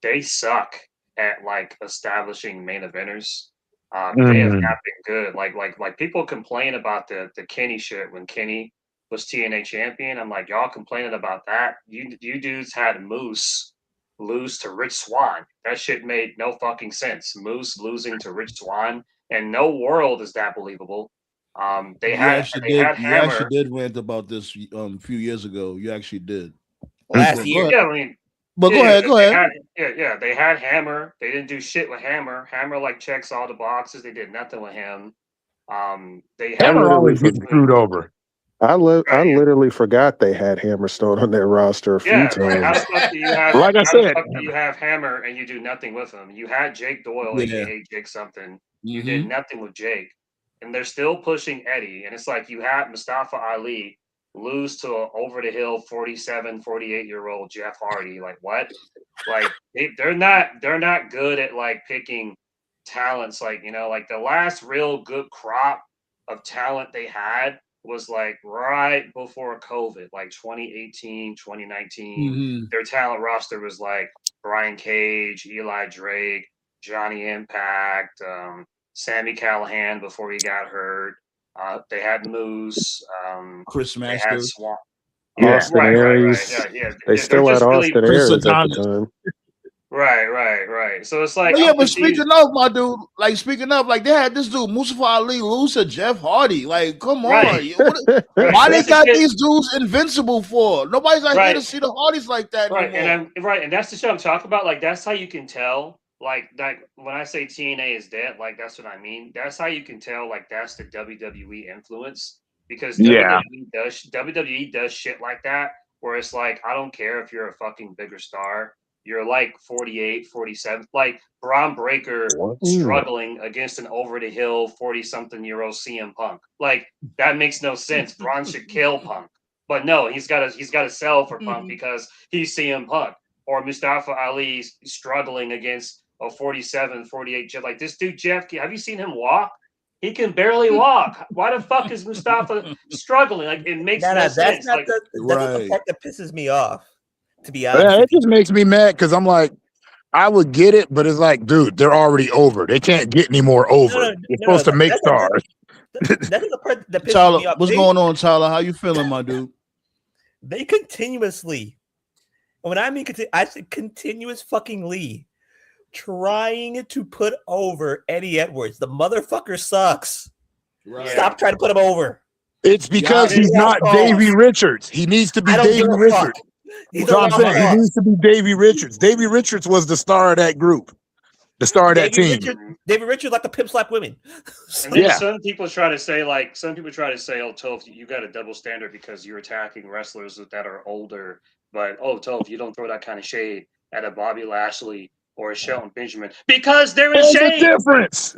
they suck at establishing main eventers. They have not been good. Like people complain about the Kenny shit when Kenny was TNA champion. I'm like, y'all complaining about that? You dudes had Moose lose to Rich Swann. That shit made no fucking sense. Moose losing to Rich Swann, and no world is that believable. They actually did rant about this a few years ago. You actually did last year. Yeah, I mean. But go ahead. They had Hammer. They didn't do shit with Hammer. Hammer checks all the boxes. They did nothing with him. They Hammer always gets screwed over. I literally forgot they had Hammerstone on their roster a few times. How the fuck do you have? Like I said, you have Hammer and you do nothing with him? You had Jake Doyle, aka Jake something. You did nothing with Jake, and they're still pushing Eddie. And it's you had Mustafa Ali lose to an over the hill 47, 48-year-old Jeff Hardy. What? They're not good at picking talents. The last real good crop of talent they had was right before COVID, 2018, 2019. Their talent roster was Brian Cage, Eli Drake, Johnny Impact, Sammy Callahan before he got hurt. They had Moose, Chris they Masters, had Swan. Austin Aries. Yeah. They still had Austin Aries at the time. Right. So it's but speaking of, my dude, they had this dude Mustafa Ali lose to Jeff Hardy. Come on, why they got these dudes invincible for? Nobody's here to see the Hardys like that anymore. And that's the shit I'm talking about. That's how you can tell. When I say TNA is dead, that's what I mean. That's how you can tell. That's the WWE influence, because WWE does shit like that, where it's I don't care if you're a fucking bigger star. You're 48, 47, Braun Breaker struggling against an over the hill 40-something-year-old CM Punk. That makes no sense. Braun should kill Punk, but no, he's got to sell for Punk because he's CM Punk. Or Mustafa Ali struggling against a 47, 48. This dude Jeff, have you seen him walk? He can barely walk. Why the fuck is Mustafa struggling? it makes no sense. That's not the part that pisses me off. To be honest, it just makes me mad because I'm I would get it, but it's dude, they're already over. They can't get any more over. You're supposed to make stars. That's the part that pisses Tyler, me off. what's going on, Tyler? How you feeling, my dude? They continuously, when I mean I say continuous fucking trying to put over Eddie Edwards. The motherfucker sucks. Right. Stop trying to put him over. It's because he's not Davey Richards. He needs to be Davey Richards. That's what I'm saying. He needs to be Davey Richards. Davey Richards was the star of that group, the star of that team. Davey Richards like the pimp slap women. And some people try to say, oh, Toph, you got a double standard because you're attacking wrestlers that are older. But, Toph, you don't throw that kind of shade at a Bobby Lashley or a Shelton Benjamin because they're in shade. There's a difference.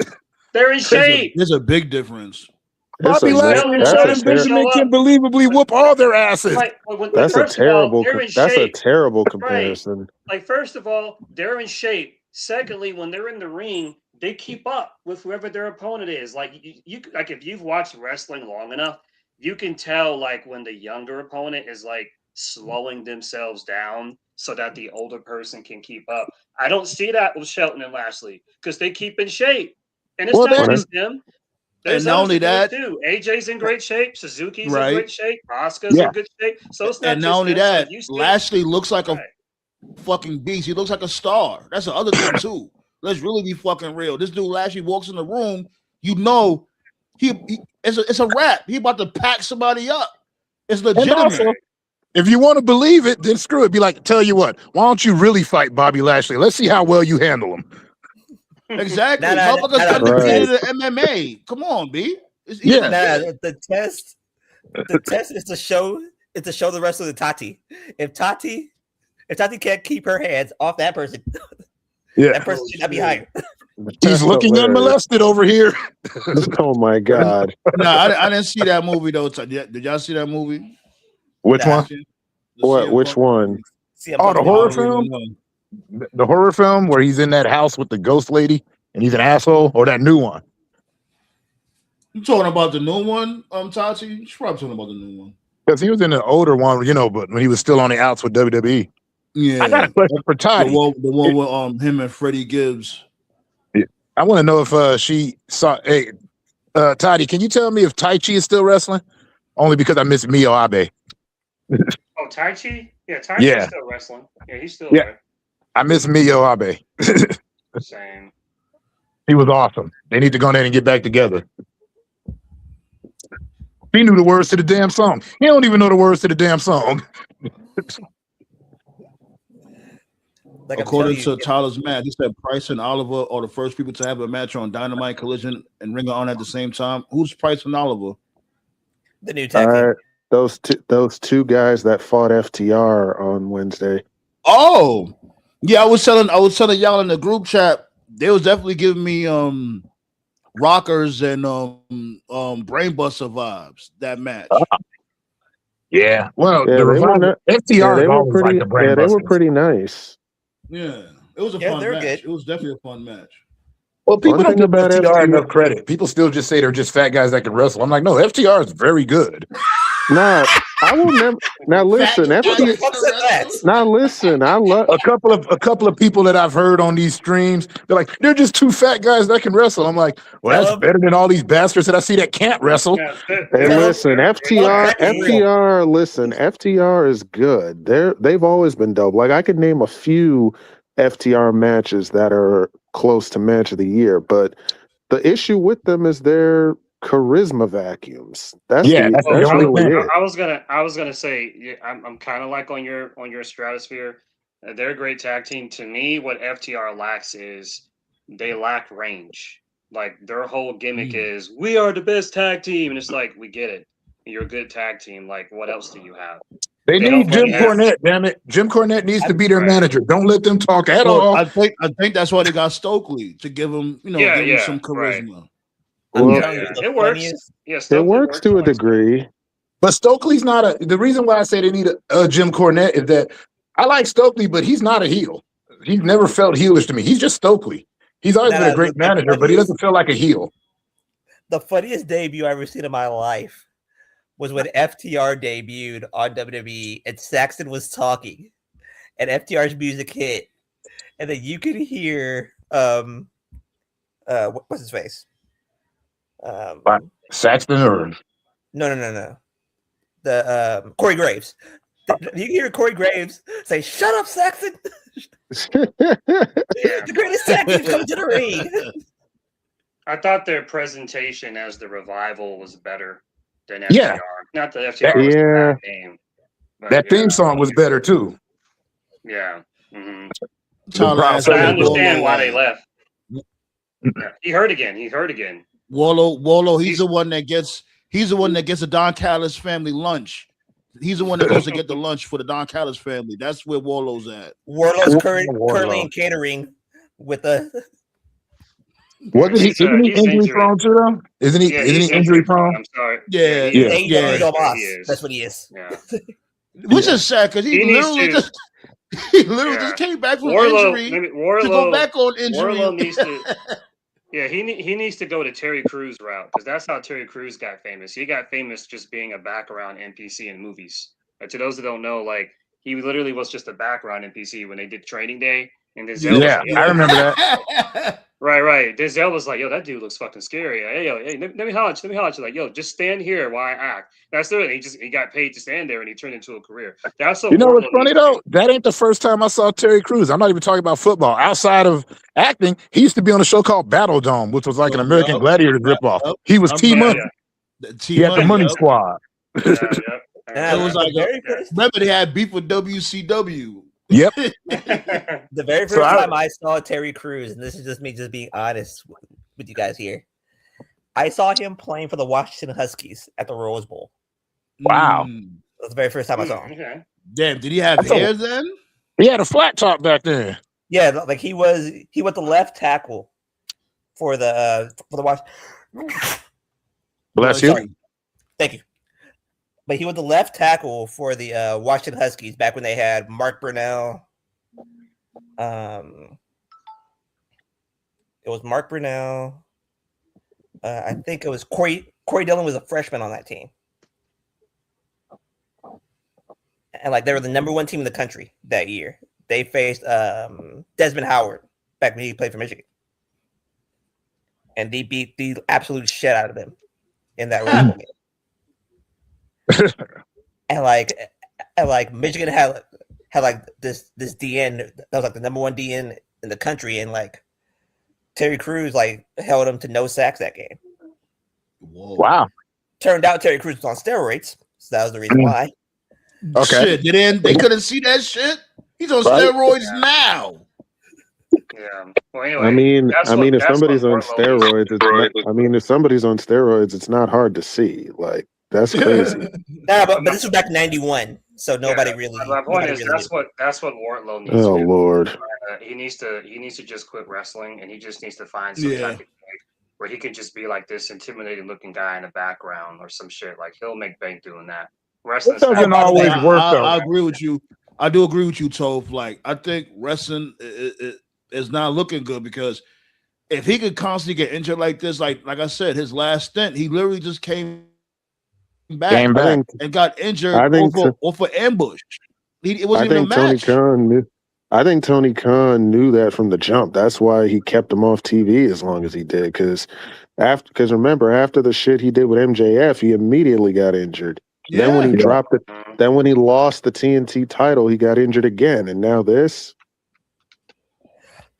They're in shade. There's a big difference. Bobby Lashley and Shelton Benjamin can believably whoop all their asses. That's a terrible comparison. First of all, they're in shape. Secondly, when they're in the ring, they keep up with whoever their opponent is. You if you've watched wrestling long enough, you can tell like when the younger opponent is like slowing themselves down so that the older person can keep up. I don't see that with Shelton and Lashley because they keep in shape, and it's not just them. There's not only that too. AJ's in great shape. Suzuki's in right. great shape. Asuka's in good shape. So it's not And just not only them. that, So Lashley looks like a fucking beast. He looks like a star. That's the other thing too. Let's really be fucking real. This dude Lashley walks in the room, you know, it's a wrap. He about to pack somebody up. It's legitimate. Also, if you want to believe it, then screw it. Be like, tell you what, why don't you really fight Bobby Lashley? Let's see how well you handle him. Exactly. Motherfuckers undefeated in MMA. Come on, B. The test is to show the rest of the Tati. If Tati can't keep her hands off that person, that person should not be hired. He's looking unmolested over here. Oh my god! No, I didn't see that movie though. Did y'all see that movie? Which one? What? Which one? Oh, the horror film. The horror film where he's in that house with the ghost lady and he's an asshole, or that new one? You talking about the new one, Tati? You're probably talking about the new one. Because he was in the older one, you know, but when he was still on the outs with WWE. Yeah. I got a question for Tati. The one with him and Freddie Gibbs. Yeah. I want to know if she saw. Hey, Tati, can you tell me if Tai Chi is still wrestling? Only because I miss Mio Abe. Oh, Tai Chi? Yeah, Tai Chi is still wrestling. Yeah, he's still there. I miss Mio Abe. Same. He was awesome. They need to go in there and get back together. He knew the words to the damn song. He don't even know the words to the damn song. According to Tyler's math, he said Price and Oliver are the first people to have a match on Dynamite, Collision, and Ring of Honor at the same time. Who's Price and Oliver? The new tag team. Those two guys that fought FTR on Wednesday. Oh, yeah. I was telling y'all in the group chat. They was definitely giving me Rockers and Brainbuster vibes that match. Yeah. Well, yeah, the revival, FTR they were pretty. Like the they were pretty nice. Yeah, it was a fun match. Good. It was definitely a fun match. Well, people don't give FTR enough credit. People still just say they're just fat guys that can wrestle. I'm like, no, FTR is very good. No, I will never. Now listen, FTR. Now listen, I love a couple of people that I've heard on these streams. They're like, they're just two fat guys that can wrestle. I'm like, well, that's better than all these bastards that I see that can't wrestle. Hey, listen, FTR. Listen, FTR is good. They've always been dope. Like I could name a few FTR matches that are close to match of the year, but the issue with them is their charisma vacuums. That's really it. I was gonna say I'm kind of like on your stratosphere. They're a great tag team. To me, what FTR lacks is they lack range. Like their whole gimmick is we are the best tag team, and it's like we get it. You're a good tag team. Like what else do you have? They need Jim Cornette, damn it. Jim Cornette needs to be their manager. Don't let them talk at all. I think that's why they got Stokely to give him, give him some charisma. Right. Well, it works. It works to a degree. But Stokely's not the reason why I say they need a Jim Cornette is that I like Stokely, but he's not a heel. He's never felt heelish to me. He's just Stokely. He's always been a great manager, but he doesn't feel like a heel. The funniest debut I've ever seen in my life was when FTR debuted on WWE and Saxon was talking and FTR's music hit. And then you could hear what's his face? Saxton or no. The Corey Graves. You hear Corey Graves say, "Shut up, Saxon." The greatest tag team comes to the ring. I thought their presentation as the Revival was better than FTR. Yeah. Not the FTR was a bad name. That theme song was better too. Yeah. Mm-hmm. So I understand why they left. Yeah. He hurt again. Wallow, he's the one that gets the Don Callis family lunch. He's the one that goes to get the lunch for the Don Callis family. That's where Warlow's at. Warlow's currently in catering with a. Isn't he injury prone too though? Isn't he injury prone? I'm sorry. Yeah. That's what he is. Yeah. Which is sad because he literally just came back from injury to go back on injury. Warlow needs to Yeah, he needs to go to Terry Crews route because that's how Terry Crews got famous. He got famous just being a background NPC in movies. To those that don't know, like he literally was just a background NPC when they did Training Day, and Denzel was like, I remember that. right. Denzel was like, yo, that dude looks fucking scary. Hey, let me holler at you. Like, yo, just stand here while I act. That's it. He got paid to stand there, and he turned into a career. That's what You know what's funny though? That ain't the first time I saw Terry Crews. I'm not even talking about football. Outside of acting, he used to be on a show called Battle Dome, which was like an American Gladiator ripoff. He was T-Money. He had the Money Squad. It was like remember they had beef with WCW. Yep. The very first time I saw Terry Crews, and this is just me just being honest with you guys here, I saw him playing for the Washington Huskies at the Rose Bowl. Wow. That was the very first time I saw him. Okay. Damn, did he have hair then? He had a flat top back then. Yeah, like he was the left tackle for the Washington. Bless you. Sorry. Thank you. But he was the left tackle for the Washington Huskies back when they had Mark Brunell. It was Mark Brunell. I think it was Corey Dillon was a freshman on that team. And like they were the number 1 team in the country that year. They faced Desmond Howard back when he played for Michigan. And they beat the absolute shit out of them in that Rose Bowl game. and like Michigan had like this DN that was like the number 1 DN in the country, and like Terry Crews like held him to no sacks that game. Whoa. Wow. Turned out Terry Crews was on steroids, so that was the reason why. Okay. Shit, they couldn't see that shit. He's on steroids now. Yeah. Well, anyway, I mean, if somebody's on steroids, if somebody's on steroids, it's not hard to see. Like that's crazy. Nah, but this was back in '91, so nobody really. My point is that's what Wardlow needs. Oh to do. Lord. He needs to just quit wrestling, and he just needs to find some type of gig where he can just be like this intimidating looking guy in the background or some shit. Like he'll make bank doing that. Wrestling doesn't always work though. I agree with you. I do agree with you, Toph. Like I think wrestling is not looking good because if he could constantly get injured like this, like I said, his last stint, he literally just came back and got injured off an ambush. It wasn't even a match. I think Tony Khan knew that from the jump. That's why he kept him off TV as long as he did. Because remember, after the shit he did with MJF, he immediately got injured. Yeah. Then when he dropped it, then when he lost the TNT title, he got injured again, and now this.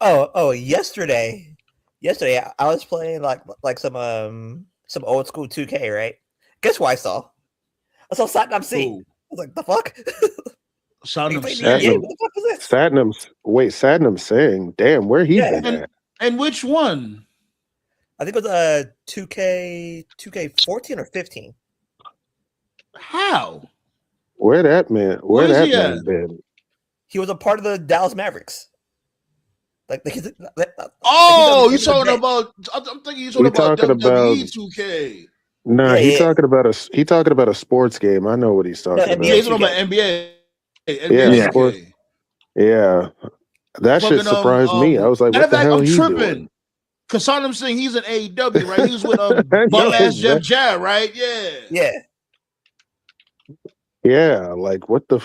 Yesterday I was playing like some old school 2K, right? Guess what I saw? I saw Satnam Singh. I was like, the fuck? Satnam Singh. Damn, where he been at? And which one? I think it was 2K14 or 15. How? Where that man been? He was a part of the Dallas Mavericks. You talking about? I'm thinking you're talking about WWE 2K. No, he's talking about a sports game. I know what he's talking about. He's talking about NBA. Yeah, that shit surprised me. I was like, what the hell are you doing? Because Satnam Singh, he's in AEW, right? He was with bum ass Jeff Jarrett, right? Yeah, like what the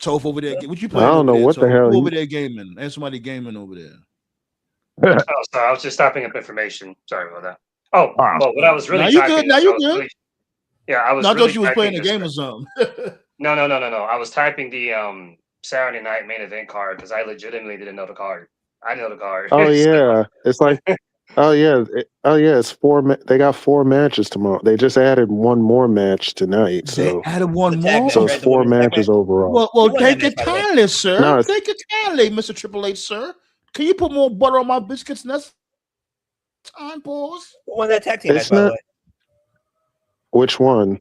Toph over there. What you playing? I don't know what the hell. Over there gaming. There's somebody gaming over there. Sorry, I was just stopping up information. Sorry about that. Well, what I was really you good. Now you good. I was. I thought you was playing a game or something. No. I was typing the Saturday night main event card because I legitimately didn't know the card. I know the card. Oh yeah, it's like. It's 4. They got 4 matches tomorrow. They just added one more match tonight. So they added one more. So it's 4 matches overall. Well, take it kindly, sir. No, take it kindly, Mr. Triple H, sir. Can you put more butter on my biscuits next time, boys? Who won that tag team match, by the way? Which one?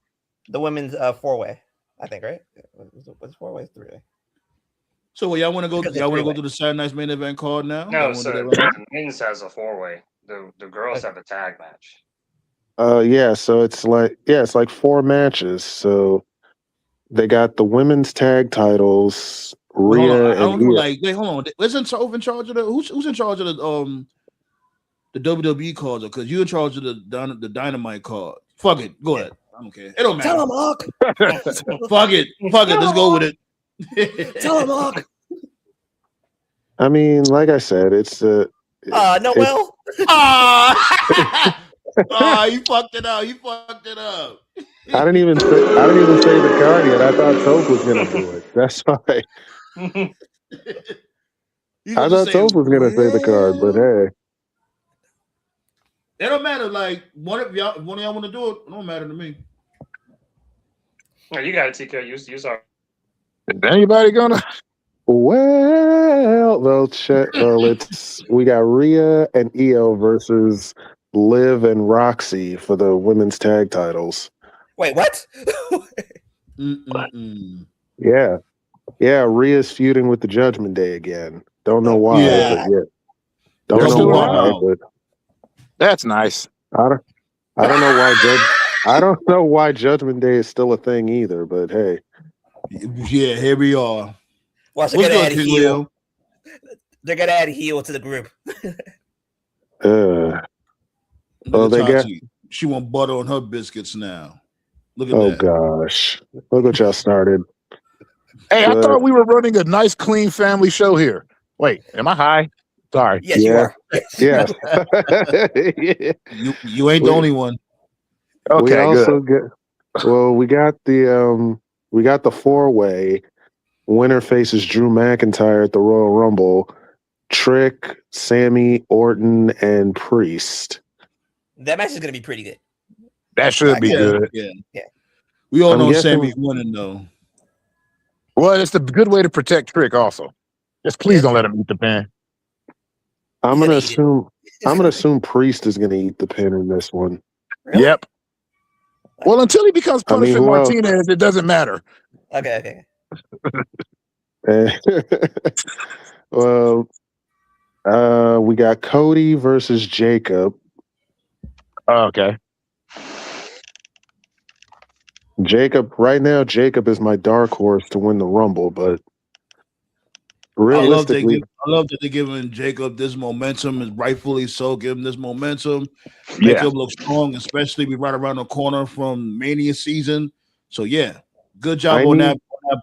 The women's 4-way, I think, right? What's 4-way, 3-way? So y'all want to go? Y'all want to go to the Saturday night's main event card now? No, so the men's has a 4-way. The girls have a tag match. So it's like 4 matches. So they got the women's tag titles. Rhea wait, hold on. Isn't Toph in charge of the? Who's in charge of the the WWE cards are because you're in charge of the Dynamite card. Fuck it. Go ahead. I don't care. It don't matter. Tell him, Hawk. Fuck it. Let's go with it. Tell him, Hawk. I mean, like I said, it's Noel. You fucked it up. I didn't even say the card yet. I thought Toph was gonna do it. That's why. I thought Toph was gonna say the card, but hey. It don't matter. Like one of y'all want to do it. It don't matter to me. No, you got it, TK. You sorry. Is anybody gonna? Well, we got Rhea and Io versus Liv and Roxy for the women's tag titles. Wait, what? Yeah. Rhea's feuding with the Judgment Day again. Don't know why, but yeah. Don't know why, but that's nice. I don't know why Judgment Day is still a thing either, but hey. Yeah, here we are. Well, they're gonna add heel. They're gonna add heel to the group. She want butter on her biscuits now. Look at that. Oh gosh. Look what y'all started. Hey, I thought we were running a nice, clean family show here. Wait, am I high? Sorry. Yes, you are. Yes. You ain't the only one. Okay, we got the four-way. Winner faces Drew McIntyre at the Royal Rumble. Trick, Sammy, Orton, and Priest. That match is gonna be pretty good. That should be good. Yeah. We all know Sammy's winning though. Well, it's a good way to protect Trick also. Just please don't let him eat the pin. I'm gonna assume Priest is gonna eat the pin in this one. Really? Yep. Well, until he becomes Punishment Martinez, it doesn't matter. Okay. Well, we got Cody versus Jacob. Okay. Jacob is my dark horse to win the Rumble, but realistically, I love that they're giving Jacob this momentum, is rightfully so. Give him this momentum, make him look strong, especially we right around the corner from Mania season. So yeah, good job on that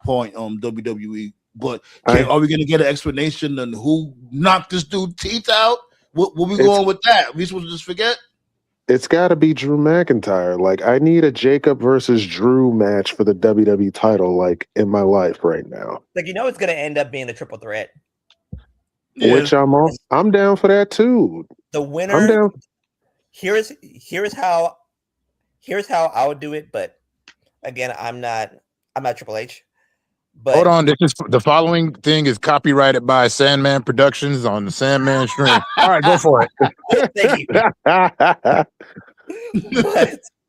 point, WWE. But are we going to get an explanation on who knocked this dude teeth out? What we going with that? We supposed to just forget? It's got to be Drew McIntyre. Like, I need a Jacob versus Drew match for the WWE title, like, in my life right now. Like, it's going to end up being a triple threat. Yeah. Which I'm down for that too. The winner. I'm down. Here's how I would do it, but again, I'm not Triple H. But hold on, the following thing is copyrighted by Sandman Productions on the Sandman stream. All right, go for it. Thank you. But,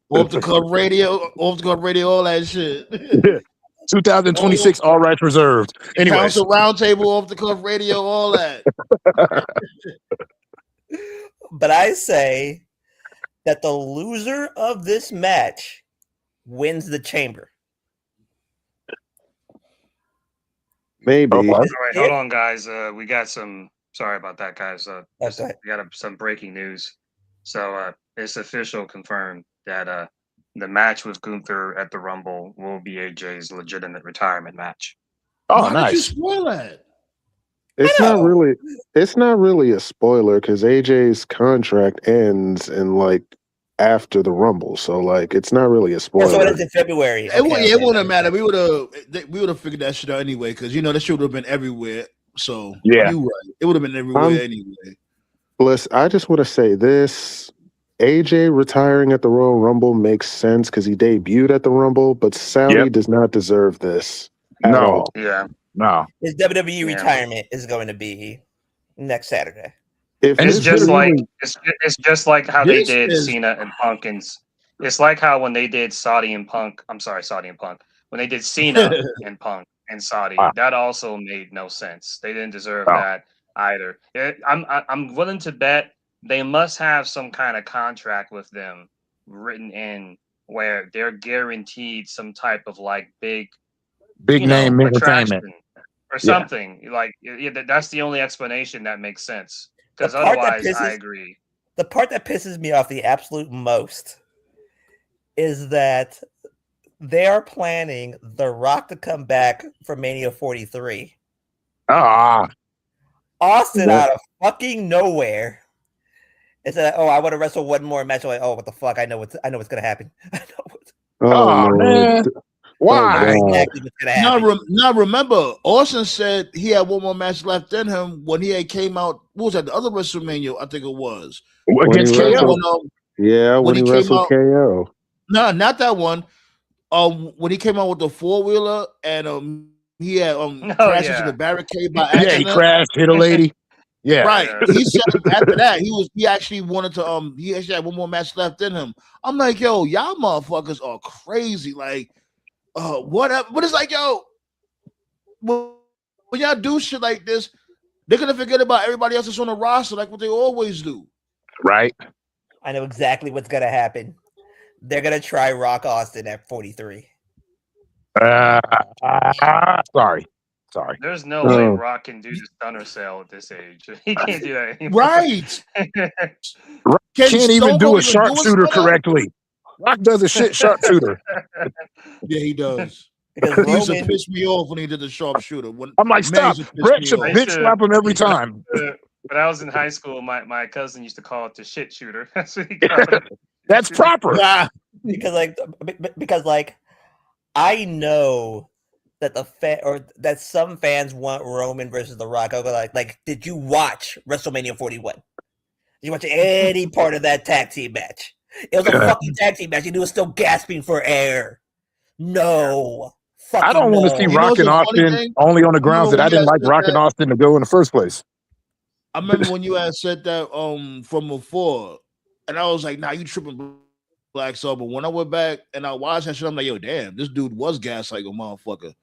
off the cuff radio, all that shit. 2026, all rights reserved. Anyway, Council Roundtable, off the cuff radio, all that. But I say that the loser of this match wins the chamber. Maybe. All right, hold on, guys. We got some. Sorry about that, guys. We got some breaking news. So it's official, confirmed that the match with Gunther at the Rumble will be AJ's legitimate retirement match. Oh, Why nice. did you spoil that? It's not really a spoiler because AJ's contract ends in after the Rumble, so it's not really a spoiler. So it is in February. It wouldn't matter. We would have figured that shit out anyway because that shit would have been everywhere. So yeah, you're right. It would have been everywhere anyway. Listen, I just want to say this: AJ retiring at the Royal Rumble makes sense because he debuted at the Rumble, but Saudi does not deserve this at all. Yeah, no. His WWE retirement is going to be next Saturday. It's just like how they did Cena and Punk, and it's like how when they did Saudi and Punk. When they did Cena and Punk and Saudi, that also made no sense. They didn't deserve that either. I'm willing to bet they must have some kind of contract with them written in where they're guaranteed some type of big name entertainment or something. That's the only explanation that makes sense. Because otherwise, I agree. The part that pisses me off the absolute most is that they are planning The Rock to come back for Mania 43. Ah, Austin out of fucking nowhere. It said, "Oh, I want to wrestle one more match." I'm like, oh, what the fuck? I know what's gonna happen. I know what's oh man, why? exactly what's gonna happen. Now remember, Austin said he had one more match left in him when he had came out. What was that? The other WrestleMania, I think it was Against When he KO. wrestled- when he wrestled KO. No, not that one. When he came out with the 4-wheeler and he had crashed into the barricade by accident. Yeah, he crashed, hit a lady. Yeah, right. He said after that he actually wanted to he actually had one more match left in him. I'm like, yo, y'all motherfuckers are crazy. Like, whatever. But it's like, yo, when y'all do shit like this, they're gonna forget about everybody else that's on the roster, like what they always do. Right. I know exactly what's gonna happen. They're gonna try Rock Austin at 43. Sorry. There's no way Rock can do the stunner cell at this age. He can't do that anymore. Right. Rock can't even do a sharpshooter correctly. Rock does a shit sharpshooter. Yeah, he does. Because He used to piss me off when he did the sharpshooter. I'm like, stop. Brett should bitch slap him every time. When I was in high school, my cousin used to call it the shit shooter. That's what he called it. That's proper. Because I know that that some fans want Roman versus The Rock. I'll go like, did you watch WrestleMania 41? Did you watch any part of that tag team match? It was a fucking tag team match. He was still gasping for air. No. I don't want to see Rock and Austin only on the grounds that I didn't like Rock and Austin to go in the first place. I remember when you had said that from before, and I was like, nah, you tripping, Black Soul. But when I went back and I watched that shit, I'm like, yo, damn, this dude was gas like a motherfucker.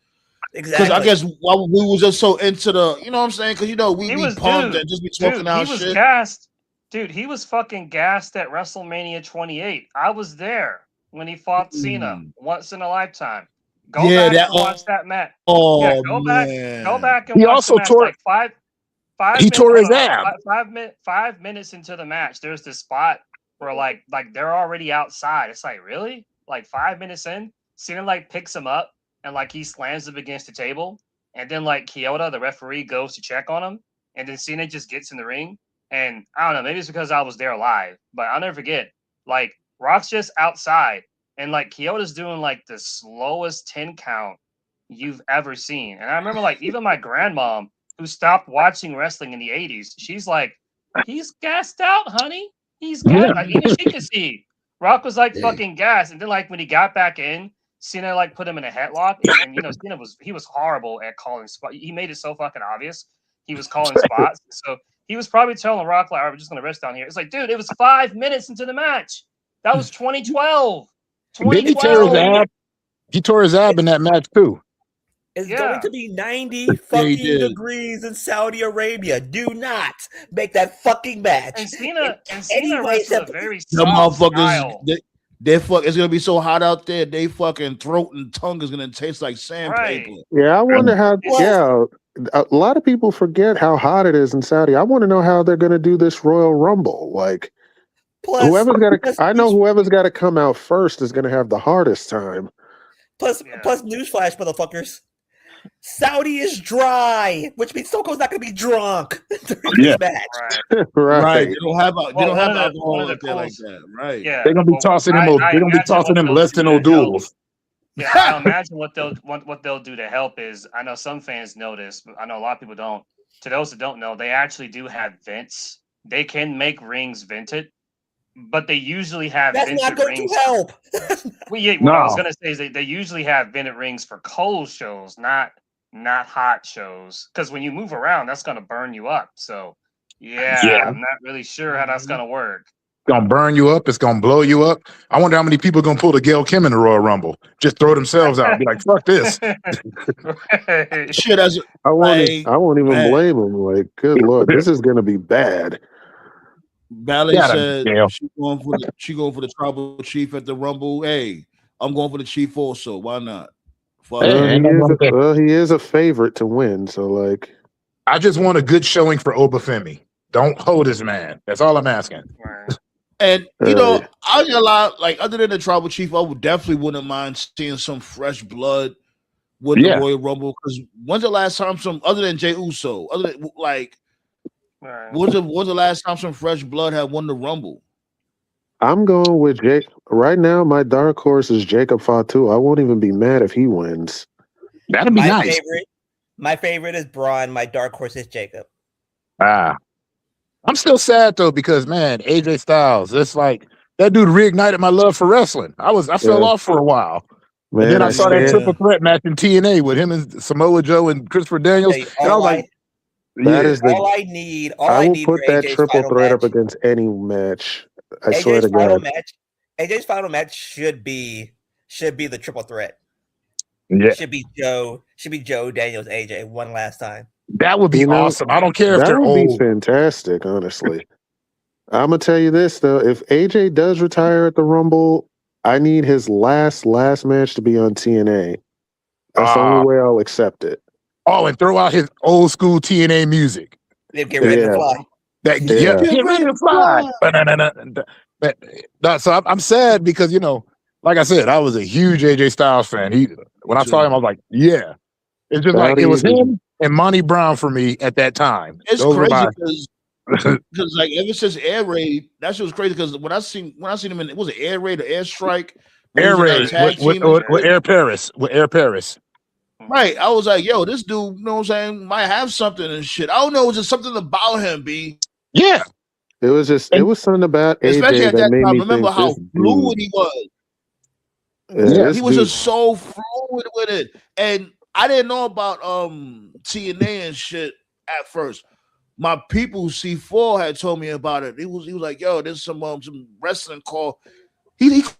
Exactly. Because I guess we was just so into the, you know what I'm saying? Because, we be pumped and just be talking out shit. He was gassed. Dude, he was fucking gassed at WrestleMania 28. I was there when he fought Cena once in a lifetime. Go back and watch that match. Oh, yeah, go back and he watch also the match. tore. He tore his ab. 5 minutes into the match, there's this spot where like they're already outside. It's like, really? Like 5 minutes in, Cena picks him up and he slams him against the table, and then Kyoto, the referee, goes to check on him, and then Cena just gets in the ring. And I don't know, maybe it's because I was there live, but I'll never forget. Rock's just outside, and Kyoto's doing the slowest 10 count you've ever seen. And I remember even my grandmom, who stopped watching wrestling in the 80s, she's like, he's gassed out, honey. He's gassed. Even she could see. Rock was fucking gassed. And then when he got back in, Cena put him in a headlock. And Cena was horrible at calling spots. He made it so fucking obvious. He was calling spots. So he was probably telling Rock, all right, we're just gonna rest down here. It's dude, it was 5 minutes into the match. That was 2012. Didn't he tear his ab? He tore his ab in that match too. It's going to be 90 fucking degrees in Saudi Arabia. Do not make that fucking match. And Cena wrestled a very soft motherfuckers, style. It's gonna be so hot out there. They fucking throat and tongue is gonna taste like sandpaper. Right. Yeah, I wonder how. Yeah, a lot of people forget how hot it is in Saudi. I want to know how they're going to do this Royal Rumble. Whoever's got to come out first is going to have the hardest time. Plus, newsflash, motherfuckers. Saudi is dry, which means Stone Cold's not going to be drunk during this match. Right. They don't have alcohol out there like that. Right. Yeah. They're gonna be tossing him. They're gonna be tossing him less than O'Doul's. Yeah, I imagine what they'll do to help is, I know some fans know this, but I know a lot of people don't. To those that don't know, they actually do have vents. They can make rings vented, but they usually have That's vented not going rings. to help. What I was gonna say is they usually have vented rings for cold shows, not hot shows. Because when you move around, that's gonna burn you up. So I'm not really sure how that's gonna work. It's gonna burn you up. It's gonna blow you up. I wonder how many people are gonna pull the Gail Kim in the Royal Rumble. Just throw themselves out and be like, fuck this. Right. Shit, I won't even blame them. Good Lord, this is gonna be bad. Ballet said she going for the tribal chief at the Rumble. Hey, I'm going for the chief also. Why not? He is a favorite to win. So I just want a good showing for Obafemi. Don't hold this man. That's all I'm asking. Right. And you know, I ain't gonna lie, like other than the tribal chief, I would definitely wouldn't mind seeing some fresh blood with the Royal Rumble. Because when's the last time some other than Jey Uso, other than like Right. when's the last time some fresh blood had won the Rumble? I'm going with Jake. Right now, my dark horse is Jacob Fatu. I won't even be mad if he wins. That'd be nice. My favorite is Braun. My dark horse is Jacob. I'm still sad though because man, AJ Styles, it's like that dude reignited my love for wrestling. I fell off for a while. Man, and then I saw that triple threat match in TNA with him and Samoa Joe and Christopher Daniels. And I was like, all I need. I will put that triple threat up against any match. I swear to God. AJ's final match should be the triple threat. Yeah, should be Joe Daniels, AJ one last time. That would be awesome. I don't care if they're old. That would be fantastic, honestly. I'm gonna tell you this though: if AJ does retire at the Rumble, I need his last match to be on TNA. That's the only way I'll accept it. Oh, and throw out his old school TNA music. Get ready to fly. Get ready to fly. So I'm sad because like I said, I was a huge AJ Styles fan. When I saw him, I was like, yeah. It's just like it was him and Monty Brown for me at that time. It's crazy because like ever since Air Raid, that shit was crazy because when I seen him in was it Air Raid or Air Strike? Air Raid with Air Paris. Right. I was like, yo, this dude, you know what I'm saying, might have something and shit. I don't know, it was just something about him, B. Yeah. It was something about AJ especially at that made time. me Remember think how fluid he was. Yeah, he was just so fluid with it. And I didn't know about TNA and shit at first. My people C4 had told me about it. He was like, yo, there's some wrestling call. He didn't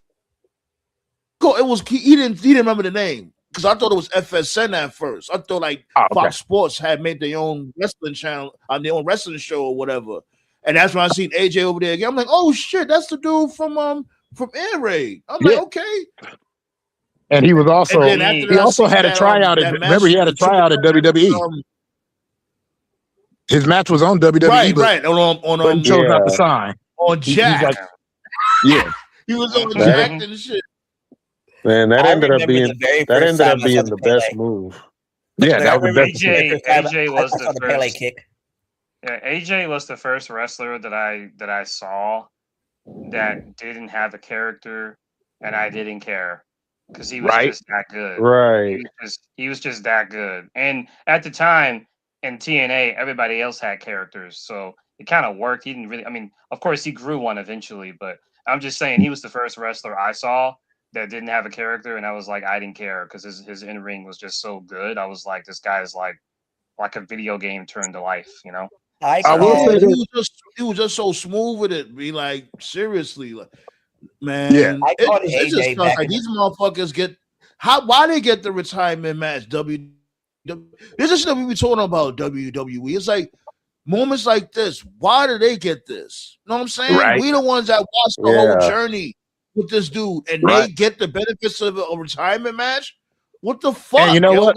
remember the name because I thought it was FSN at first. I thought Fox Sports had made their own wrestling channel on their own wrestling show or whatever. And that's when I seen AJ over there again. I'm like, oh shit, that's the dude from Air Raid. I'm like, okay. And he was also he also had a tryout. Remember, he had a tryout at WWE. His match was on WWE, right. On chose not to sign on Jack. Yeah, he was on Jack and shit. Man, that ended up being the best move. Yeah, that was the best. AJ was the Pele first kick. Yeah, AJ was the first wrestler that I saw that didn't have a character, and I didn't care because he was just that good. Right. He was just that good. And at the time in TNA, everybody else had characters, so it kind of worked. He didn't really. I mean, of course, he grew one eventually, but I'm just saying he was the first wrestler I saw that didn't have a character, and I was like, I didn't care because his in ring was just so good. I was like, this guy is like a video game turned to life, I will say he was just so smooth with it. Be like, seriously, man. It's just stuff like these motherfuckers get why they get the retirement match. This is what we be talking about WWE. It's like moments like this. Why do they get this? You know what I'm saying? Right. We the ones that watch the whole journey with this dude, and they get the benefits of a retirement match. What the fuck? And you know what?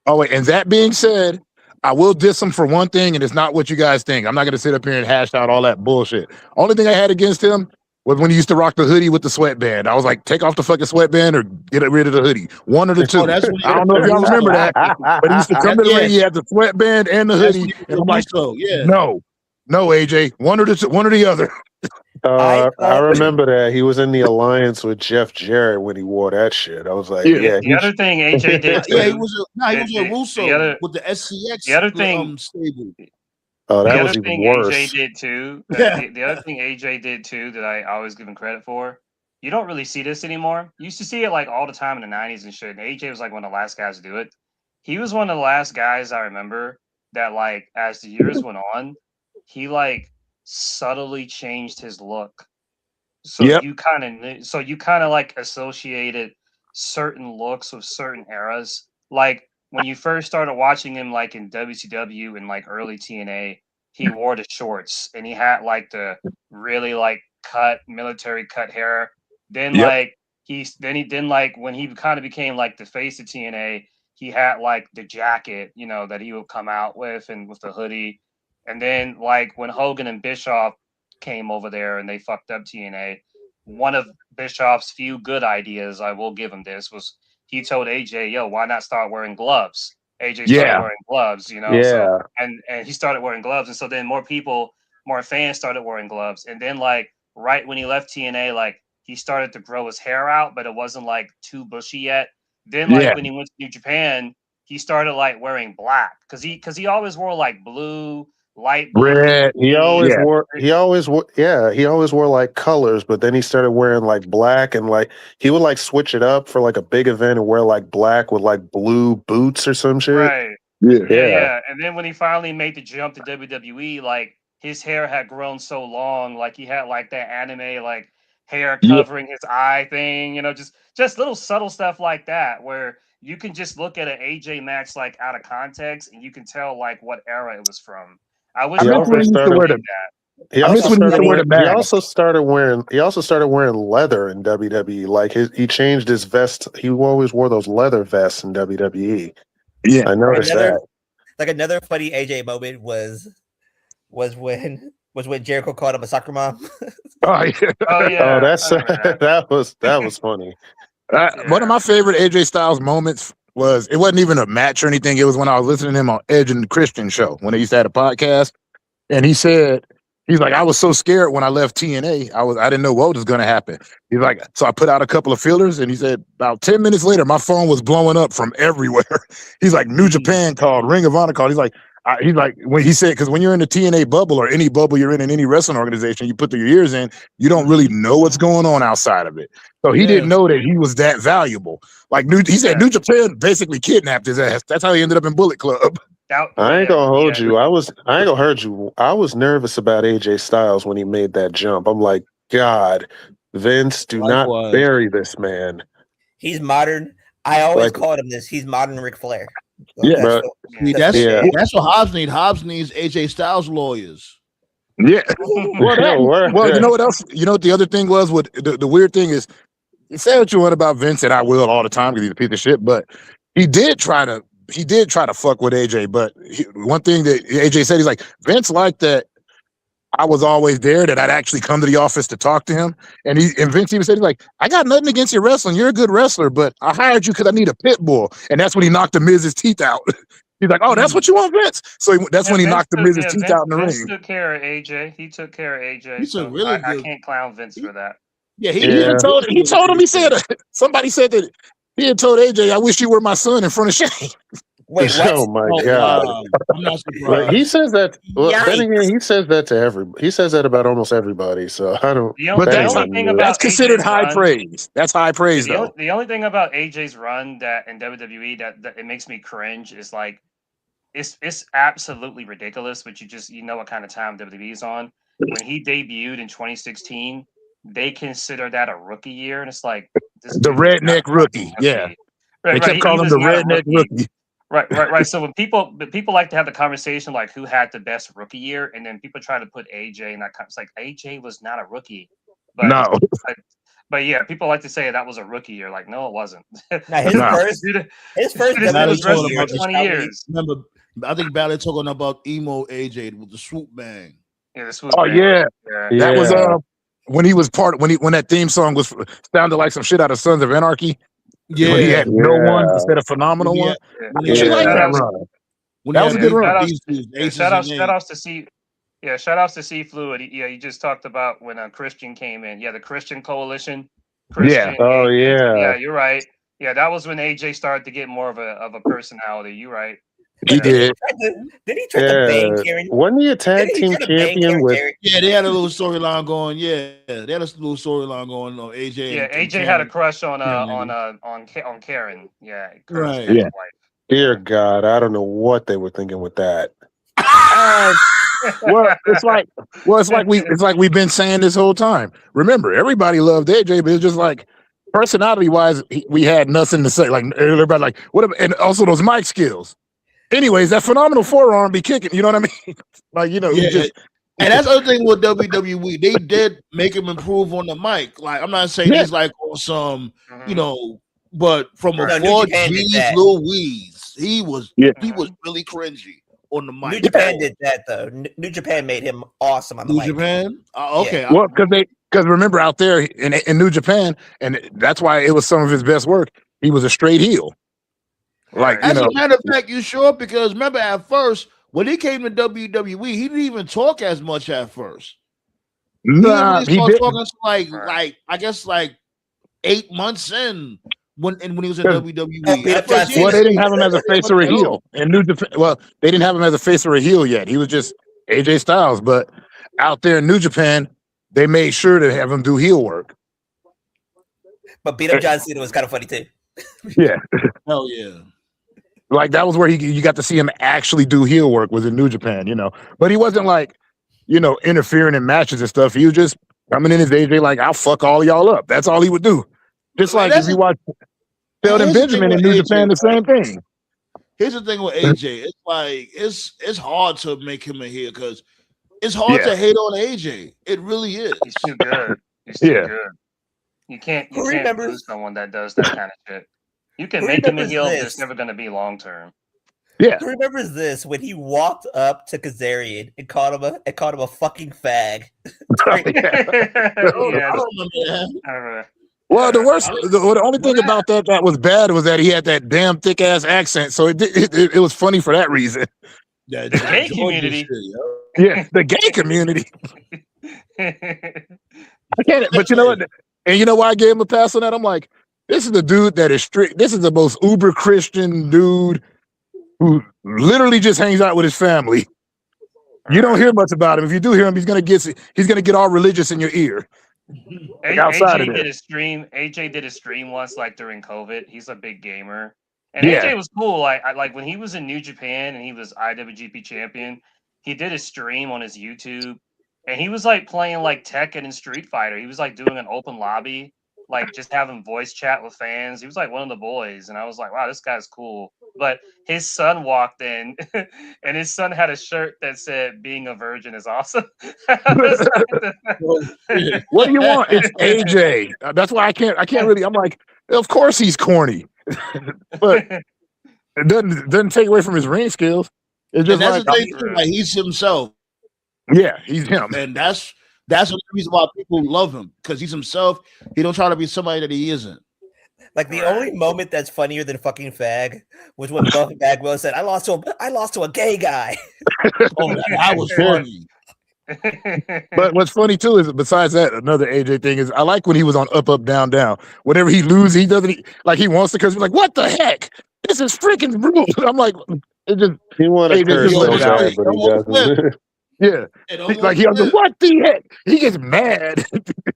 Oh wait, and that being said, I will diss him for one thing, and it's not what you guys think. I'm not going to sit up here and hash out all that bullshit. Only thing I had against him was when he used to rock the hoodie with the sweatband. I was like, take off the fucking sweatband or get rid of the hoodie. One of the two. I don't know if y'all remember that, but he used to come to the ring. He had the sweatband and the hoodie. And I'm like, no, AJ, one or the other. I remember that he was in the alliance with Jeff Jarrett when he wore that shit. I was like, The other thing AJ did, he was a Russo with the SCX. The other thing, stable. Oh, that was even worse. AJ did too. The other thing AJ did too that I always give him credit for. You don't really see this anymore. You used to see it like all the time in the 90s and shit. And AJ was like one of the last guys to do it. He was one of the last guys I remember that like as the years went on, he like subtly changed his look. So you kind of like associated certain looks with certain eras. Like when you first started watching him like in WCW and like early TNA, he wore the shorts and he had like the really like military cut hair. Then like when he kind of became like the face of TNA, he had like the jacket, that he would come out with and with the hoodie. And then like when Hogan and Bischoff came over there and they fucked up TNA, one of Bischoff's few good ideas, I will give him this, was he told AJ, "Yo, why not start wearing gloves?" AJ started wearing gloves, you know. So and he started wearing gloves, and so then more fans started wearing gloves. And then like right when he left TNA, like he started to grow his hair out, but it wasn't like too bushy yet. Then like when he went to New Japan, he started like wearing black because he always wore like blue, light blue, red. He always wore like colors, but then he started wearing like black, and like he would like switch it up for like a big event and wear like black with like blue boots or some shit. Right. Yeah. And then when he finally made the jump to WWE, like his hair had grown so long, like he had like that anime like hair covering his eye thing, you know, just little subtle stuff like that where you can just look at an AJ match like out of context and you can tell like what era it was from. I wish He also started wearing leather in WWE. Like he changed his vest. He always wore those leather vests in WWE. Yeah, I noticed that. Like another funny AJ moment was when Jericho called him a soccer mom. That was funny. One of my favorite AJ Styles moments was, it wasn't even a match or anything. It was when I was listening to him on Edge and the Christian show when they used to have a podcast, and he said, he's like, I was so scared when I left TNA. I didn't know what was going to happen. He's like, so I put out a couple of fillers, and he said about 10 minutes later, my phone was blowing up from everywhere. He's like, New Japan called, Ring of Honor called. He's like, when he said, because when you're in the TNA bubble or any bubble you're in any wrestling organization, you put your ears in, you don't really know what's going on outside of it. So he didn't know that he was that valuable. Like he said, New Japan basically kidnapped his ass. That's how he ended up in Bullet Club. I ain't gonna hold you. I ain't gonna hurt you. I was nervous about AJ Styles when he made that jump. I'm like, God, Vince, do not bury this man. He's modern. I always called him this. He's modern Ric Flair. That's what Hobbs needs. Hobbs needs AJ Styles lawyers. Yeah. Well, you know what else? You know what the other thing was? With the weird thing is, you say what you want about Vince, and I will all the time because he's a piece of shit. But he did try to fuck with AJ. But one thing that AJ said, he's like, Vince liked that I was always there, that I'd actually come to the office to talk to him. And Vince even said, he's like, I got nothing against your wrestling. You're a good wrestler, but I hired you because I need a pit bull. And that's when he knocked the Miz's teeth out. He's like, oh, that's what you want, Vince? So that's when he knocked the Miz's teeth out in the ring. Vince took care of AJ. He took care of AJ. So really I can't clown Vince for that. Yeah, he told him, he said, somebody said that he had told AJ, I wish you were my son in front of Shane. Wait, what? Oh my God! I'm not surprised. But he says that. Well, then again, he says that to everybody. He says that about almost everybody. So I don't. But that's considered high praise. That's high praise, though. The only thing about AJ's run that in WWE that it makes me cringe is like, it's absolutely ridiculous. But you know what kind of time WWE's on. When he debuted in 2016, they consider that a rookie year, and it's like the redneck rookie. Yeah, they kept calling him the redneck rookie. Right. So when people like to have the conversation like who had the best rookie year, and then people try to put AJ in that. It's like AJ was not a rookie. But, no. But yeah, people like to say that was a rookie year. Like, no, it wasn't. His first year, 20 years. Remember, I think Balor talking about emo AJ with the swoop bang. Yeah, the swoop. Oh bang. Yeah, that was when he was when that theme song was sounded like some shit out of Sons of Anarchy. Yeah, he had no one instead of phenomenal one. She liked that run. That was a good run. Shout outs to C. Yeah, shout outs to C Fluid. He just talked about when Christian came in. Yeah, the Christian Coalition. Yeah. Oh yeah. Yeah, you're right. Yeah, that was when AJ started to get more of a personality. You're right. He did. Did he try to bang Karen? Wasn't he a tag team champion with? Yeah, they had a little storyline going. Yeah, they had a little storyline going on AJ. Yeah, AJ had a crush on Karen. Yeah. Right. Yeah. Dear God, I don't know what they were thinking with that. It's like we've been saying this whole time. Remember, everybody loved AJ, but it's just like personality wise, we had nothing to say. Like everybody, like what? And also those mic skills. Anyways, that phenomenal forearm be kicking. You know what I mean? Like and that's the other thing with WWE. They did make him improve on the mic. Like I'm not saying he's like on some, but from a 4G's Louise, he was really cringy on the mic. New Japan did that though. New Japan made him awesome on the New mic. Japan? Okay. Well, because remember out there in New Japan, and that's why it was some of his best work. He was a straight heel. Like, as a matter of fact, you sure? Because remember, at first, when he came to WWE, he didn't even talk as much at first. Nah, he started talking like I guess like 8 months in when he was in WWE. Well, they didn't have him as a face or a heel in New Japan. Well, they didn't have him as a face or a heel yet. He was just AJ Styles. But out there in New Japan, they made sure to have him do heel work. But beat up John Cena was kind of funny too. Yeah. Hell yeah. Like that was where you got to see him actually do heel work, was in New Japan, But he wasn't like, interfering in matches and stuff. He was just coming in as AJ like, I'll fuck all y'all up. That's all he would do. Just like if you watch Sheldon Benjamin in New Japan, the same thing. Here's the thing with AJ. It's like it's hard to make him a heel because it's hard to hate on AJ. It really is. He's too good. He's too good. You can't lose someone that does that kind of shit. You can make him a heel, but it's never going to be long term. Yeah. Who remembers this when he walked up to Kazarian and called him a fucking fag? I don't remember that. Well, the only thing about that was bad was that he had that damn thick ass accent, so it was funny for that reason. The gay community. Yeah, the gay community. I can't, but you know what? And you know why I gave him a pass on that? I'm like, this is the dude that is strict. This is the most uber Christian dude who literally just hangs out with his family. You don't hear much about him. If you do hear him, he's gonna get all religious in your ear. AJ did a stream. AJ did a stream once, like during COVID. He's a big gamer, and AJ was cool. Like when he was in New Japan and he was IWGP champion, he did a stream on his YouTube, and he was like playing like Tekken and Street Fighter. He was like doing an open lobby, like just having voice chat with fans. He was like one of the boys, and I was like, wow, this guy's cool. But his son walked in, and his son had a shirt that said "Being a virgin is awesome." What do you want? It's AJ. That's why I can't really. I'm like, of course he's corny, but it doesn't take away from his ring skills. It's just that's the thing too, like he's himself. Yeah, he's him, and that's the reason why people love him, because he's himself. He don't try to be somebody that he isn't. Like the only moment that's funnier than fucking fag was when Buff Bagwell said, "I lost to a gay guy." Oh, that was funny. But what's funny too is, besides that, another AJ thing is I like when he was on Up Up Down Down. Whenever he loses, he doesn't like he wants to curse. He's like, "What the heck? This is freaking brutal." I'm like, it just he wanted to curse so bad, but he doesn't. Yeah, like he was like, "What the heck?" He gets mad.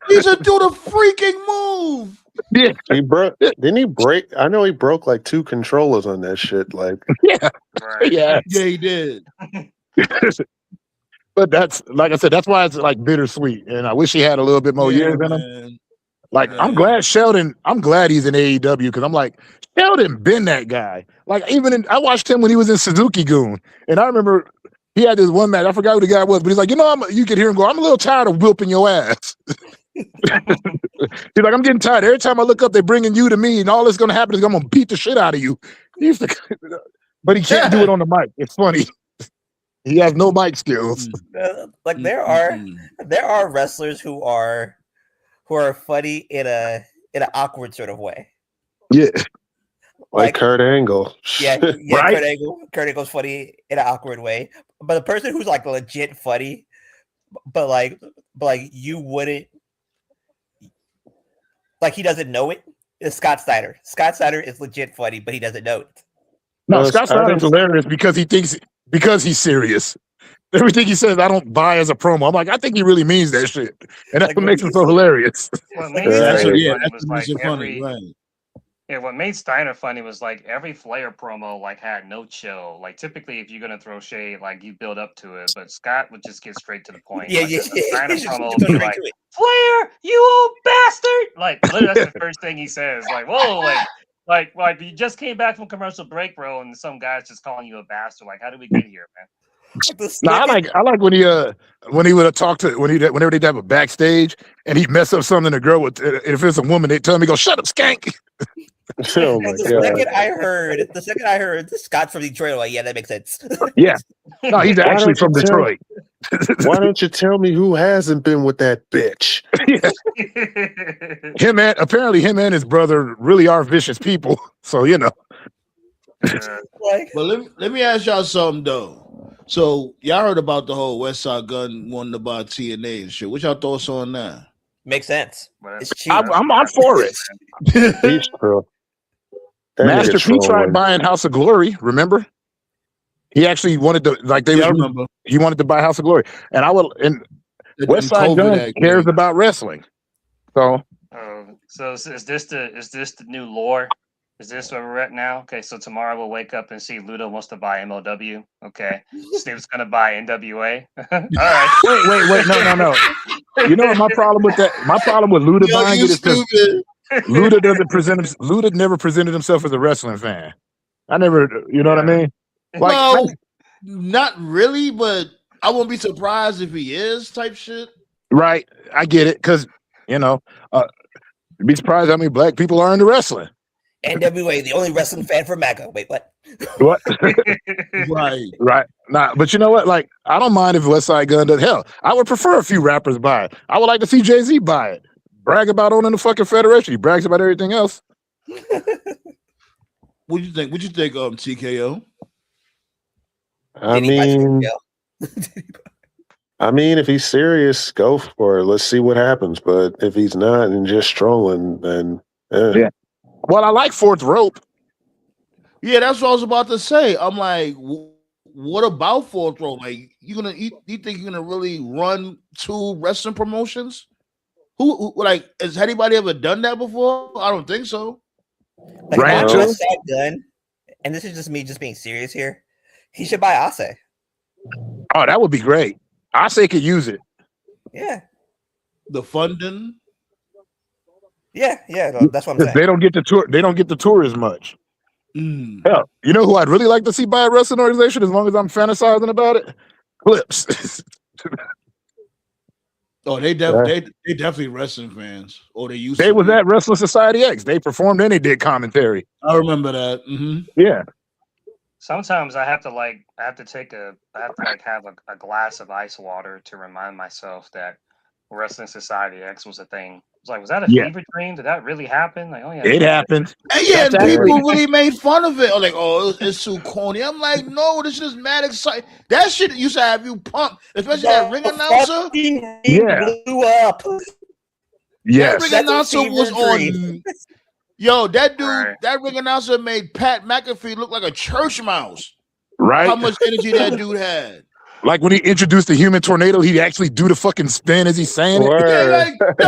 He's a do the freaking move. Yeah, he broke. Didn't he break? I know he broke like 2 controllers on that shit. Like, yeah, he did. But that's, like I said, that's why it's like bittersweet. And I wish he had a little bit more years in him. Like, I'm glad he's in AEW, because I'm like, Sheldon been that guy. Like, I watched him when he was in Suzuki Goon, and I remember he had this one match. I forgot who the guy was, but he's like, you could hear him go, "I'm a little tired of whooping your ass." He's like, "I'm getting tired. Every time I look up, they're bringing you to me, and all that's going to happen is I'm going to beat the shit out of you." But he can't do it on the mic. It's funny. He has no mic skills. Like there are wrestlers who are funny in an awkward sort of way. Yeah. Like Kurt Angle. Yeah, right? Kurt Angle's funny in an awkward way. But the person who's like legit funny, but like you wouldn't, like he doesn't know it, is Scott Steiner. Scott Steiner is legit funny, but he doesn't know it. No, Scott Steiner's hilarious because he's serious. Everything he says, I don't buy as a promo. I'm like, I think he really means that shit, and that's what makes him so hilarious. What made Steiner funny was like every Flair promo like had no chill. Like typically, if you're gonna throw shade, like you build up to it, but Scott would just get straight to the point. Yeah, like, yeah. The Steiner promo would be like, "Flair, you old bastard!" Like literally, that's the first thing he says. Like, whoa, like you just came back from commercial break, bro, and some guy's just calling you a bastard. Like, how did we get here, man? No, I like when he would talk to whenever they'd have a backstage and he'd mess up something, the girl would, if it's a woman, they'd tell him, he go, "Shut up, skank." Oh my The god! second I heard Scott's from Detroit, I'm like, yeah, that makes sense. Yeah. No, he's actually don't you from Detroit. Why don't you tell me who hasn't been with that bitch? Apparently him and his brother really are vicious people. So Like, But let me ask y'all something though. So y'all heard about the whole WestSide Gunn wanting to buy TNA and shit. What y'all thoughts on that? makes sense. Well, It's cheap. I'm for it. He's true. That Master nigga P tried trolling. buying House of Glory, remember? He actually wanted to I remember. he wanted to buy House of Glory. And WestSide Gunn cares about wrestling. So so is this the new lore? Is this where we're at now? Okay, so tomorrow we'll wake up and see Luda wants to buy MLW. Okay, Snoop's gonna buy NWA. All right. Wait, no. You know what my problem with that? My problem with Luda buying it is because Luda never presented himself as a wrestling fan. I never, you know what I mean? Like, well, not really, but I won't be surprised if he is type shit. Right, I get it because you'd be surprised how many black people are into wrestling. NWA, the only wrestling fan for MAGA. Wait, what? What? Right. Nah, but you know what? Like, I don't mind if WestSide Gunn does. Hell, I would prefer a few rappers buy it. I would like to see Jay-Z buy it. Brag about owning the fucking Federation. He brags about everything else. What you think? TKO? I mean, if he's serious, go for it. Let's see what happens. But if he's not and just trolling, then yeah. Well, I like Fourth Rope. Yeah, that's what I was about to say. I'm like, what about Fourth Rope? Like, you think you're gonna really run 2 wrestling promotions? Who like has anybody ever done that before? I don't think so. Like, WestSide Gunn, and this is just me being serious here. He should buy Ase. Oh, that would be great. Ase could use it. Yeah. The funding. Yeah, that's what I'm saying. They don't get the tour. They don't get the tour as much. Hell, you know who I'd really like to see buy a wrestling organization as long as I'm fantasizing about it? Clips. Oh, they definitely wrestling fans. Or they used. They was at Wrestling Society X. They performed and they did commentary. I remember that. Mm-hmm. Yeah. Sometimes I have to have a glass of ice water to remind myself that Wrestling Society X was a thing. It's like, was that a fever dream? Did that really happen? Like, oh yeah, it happened. And yeah, people really made fun of it. Like, oh, it's too corny. I'm like, no, this is mad exciting. That shit used to have you pumped, especially that ring announcer. Blew up. Yes, that ring announcer was on. Yo, that dude, that ring announcer made Pat McAfee look like a church mouse. Right? How much energy that dude had. Like when he introduced the human tornado, he'd actually do the fucking spin as he's saying it. Yeah, like, the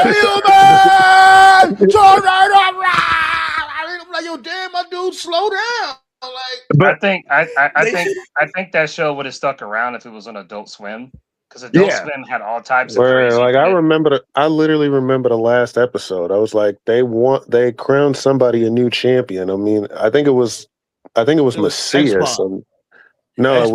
human tornado. I'm like, yo, damn, my dude, slow down. Like, I think that show would have stuck around if it was on Adult Swim, because Adult Swim had all types of crazy. Like I literally remember the last episode. I was like, they crowned somebody a new champion. I mean, I think it was Macias. No, it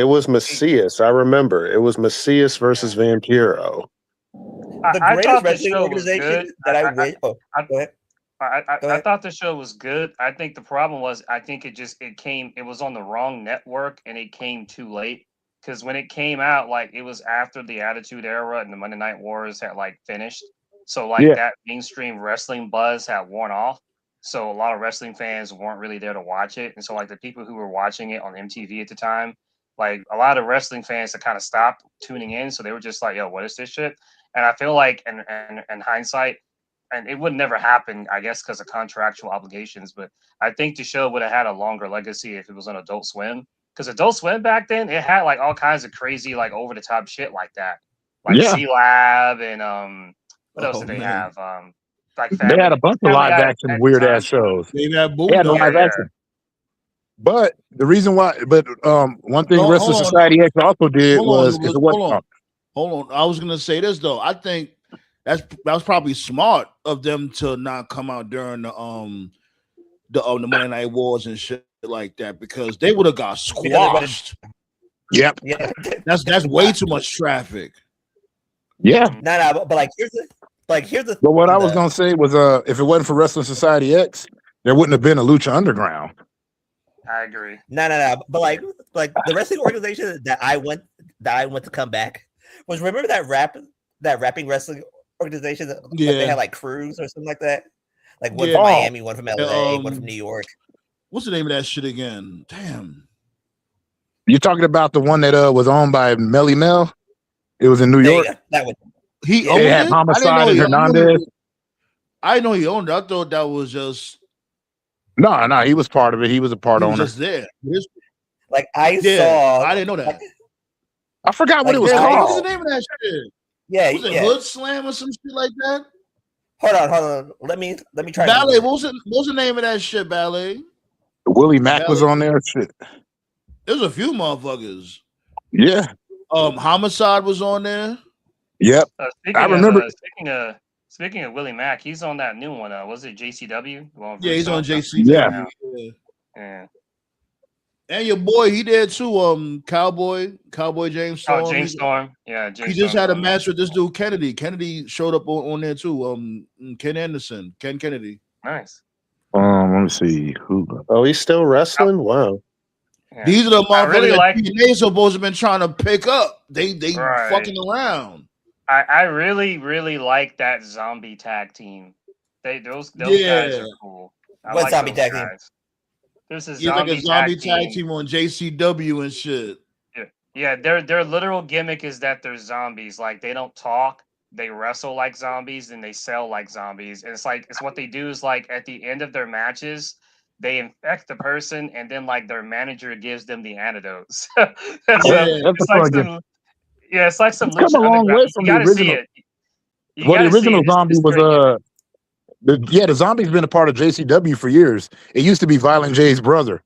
was Macias. I remember it was Macias versus Vampiro. The greatest wrestling organization that I wish. Go ahead. I thought the show was good. I think the problem was it was on the wrong network and it came too late. Because when it came out, like it was after the Attitude Era and the Monday Night Wars had like finished. So that mainstream wrestling buzz had worn off. So a lot of wrestling fans weren't really there to watch it. And so like the people who were watching it on MTV at the time, like a lot of wrestling fans that kind of stopped tuning in. So they were just like, yo, what is this shit? And I feel like in hindsight, and it would never happen, I guess, because of contractual obligations. But I think the show would have had a longer legacy if it was on Adult Swim. Because Adult Swim back then, it had like all kinds of crazy, like over the top shit like that. Like C-Lab and what else did they have? Like they had a bunch of live action weird ass shows. They had live action. But the reason why, one thing Wrestling Society X also did was hold on. I was gonna say this though. I think that was probably smart of them to not come out during the Monday Night Wars and shit like that, because they would have got squashed. Yep. Yeah. That's way too much traffic. Yeah. No, but like Like here's the. But what I was gonna say was, if it wasn't for Wrestling Society X, there wouldn't have been a Lucha Underground. I agree. No. But like the wrestling organization that I went to come back was, remember that rapping wrestling organization that they had like crews or something like that? Like one from Miami, one from LA, one from New York. What's the name of that shit again? Damn. You're talking about the one that was owned by Melly Mel? It was in New York. That one. He owned it? Homicide and Hernandez. I didn't know he owned it. I thought that was just. No, he was part of it. He was a part owner. He was just there. Like I saw. I didn't know that. I forgot what it was called. What was the name of that shit? Yeah, was it Hood Slam or some shit like that? Hold on. Let me try. Ballet. What was the name of that shit? Ballet. Willie Mack was on there. Shit. There's a few motherfuckers. Yeah. Homicide was on there. Yep. I remember. Speaking of Willie Mack, he's on that new one. Was it JCW? Yeah, he's on JCW. Yeah. And your boy, he did too. Cowboy James Storm. Oh, James Storm. Yeah, He just had a match with this dude Kennedy. Kennedy showed up on there too. Ken Kennedy. Nice. Let me see who. Oh, he's still wrestling. Wow. Yeah. These are the motherfuckers that they supposed to have been trying to pick up. They fucking around. I really, really like that zombie tag team. Those guys are cool. What zombie tag team? There's a zombie tag team on JCW and shit. Yeah, their literal gimmick is that they're zombies. Like they don't talk, they wrestle like zombies, and they sell like zombies. And it's what they do is like at the end of their matches, they infect the person, and then like their manager gives them the antidotes. It's like some. It's come a long way from the original. The original zombie was the zombie's been a part of JCW for years. It used to be Violent J's brother,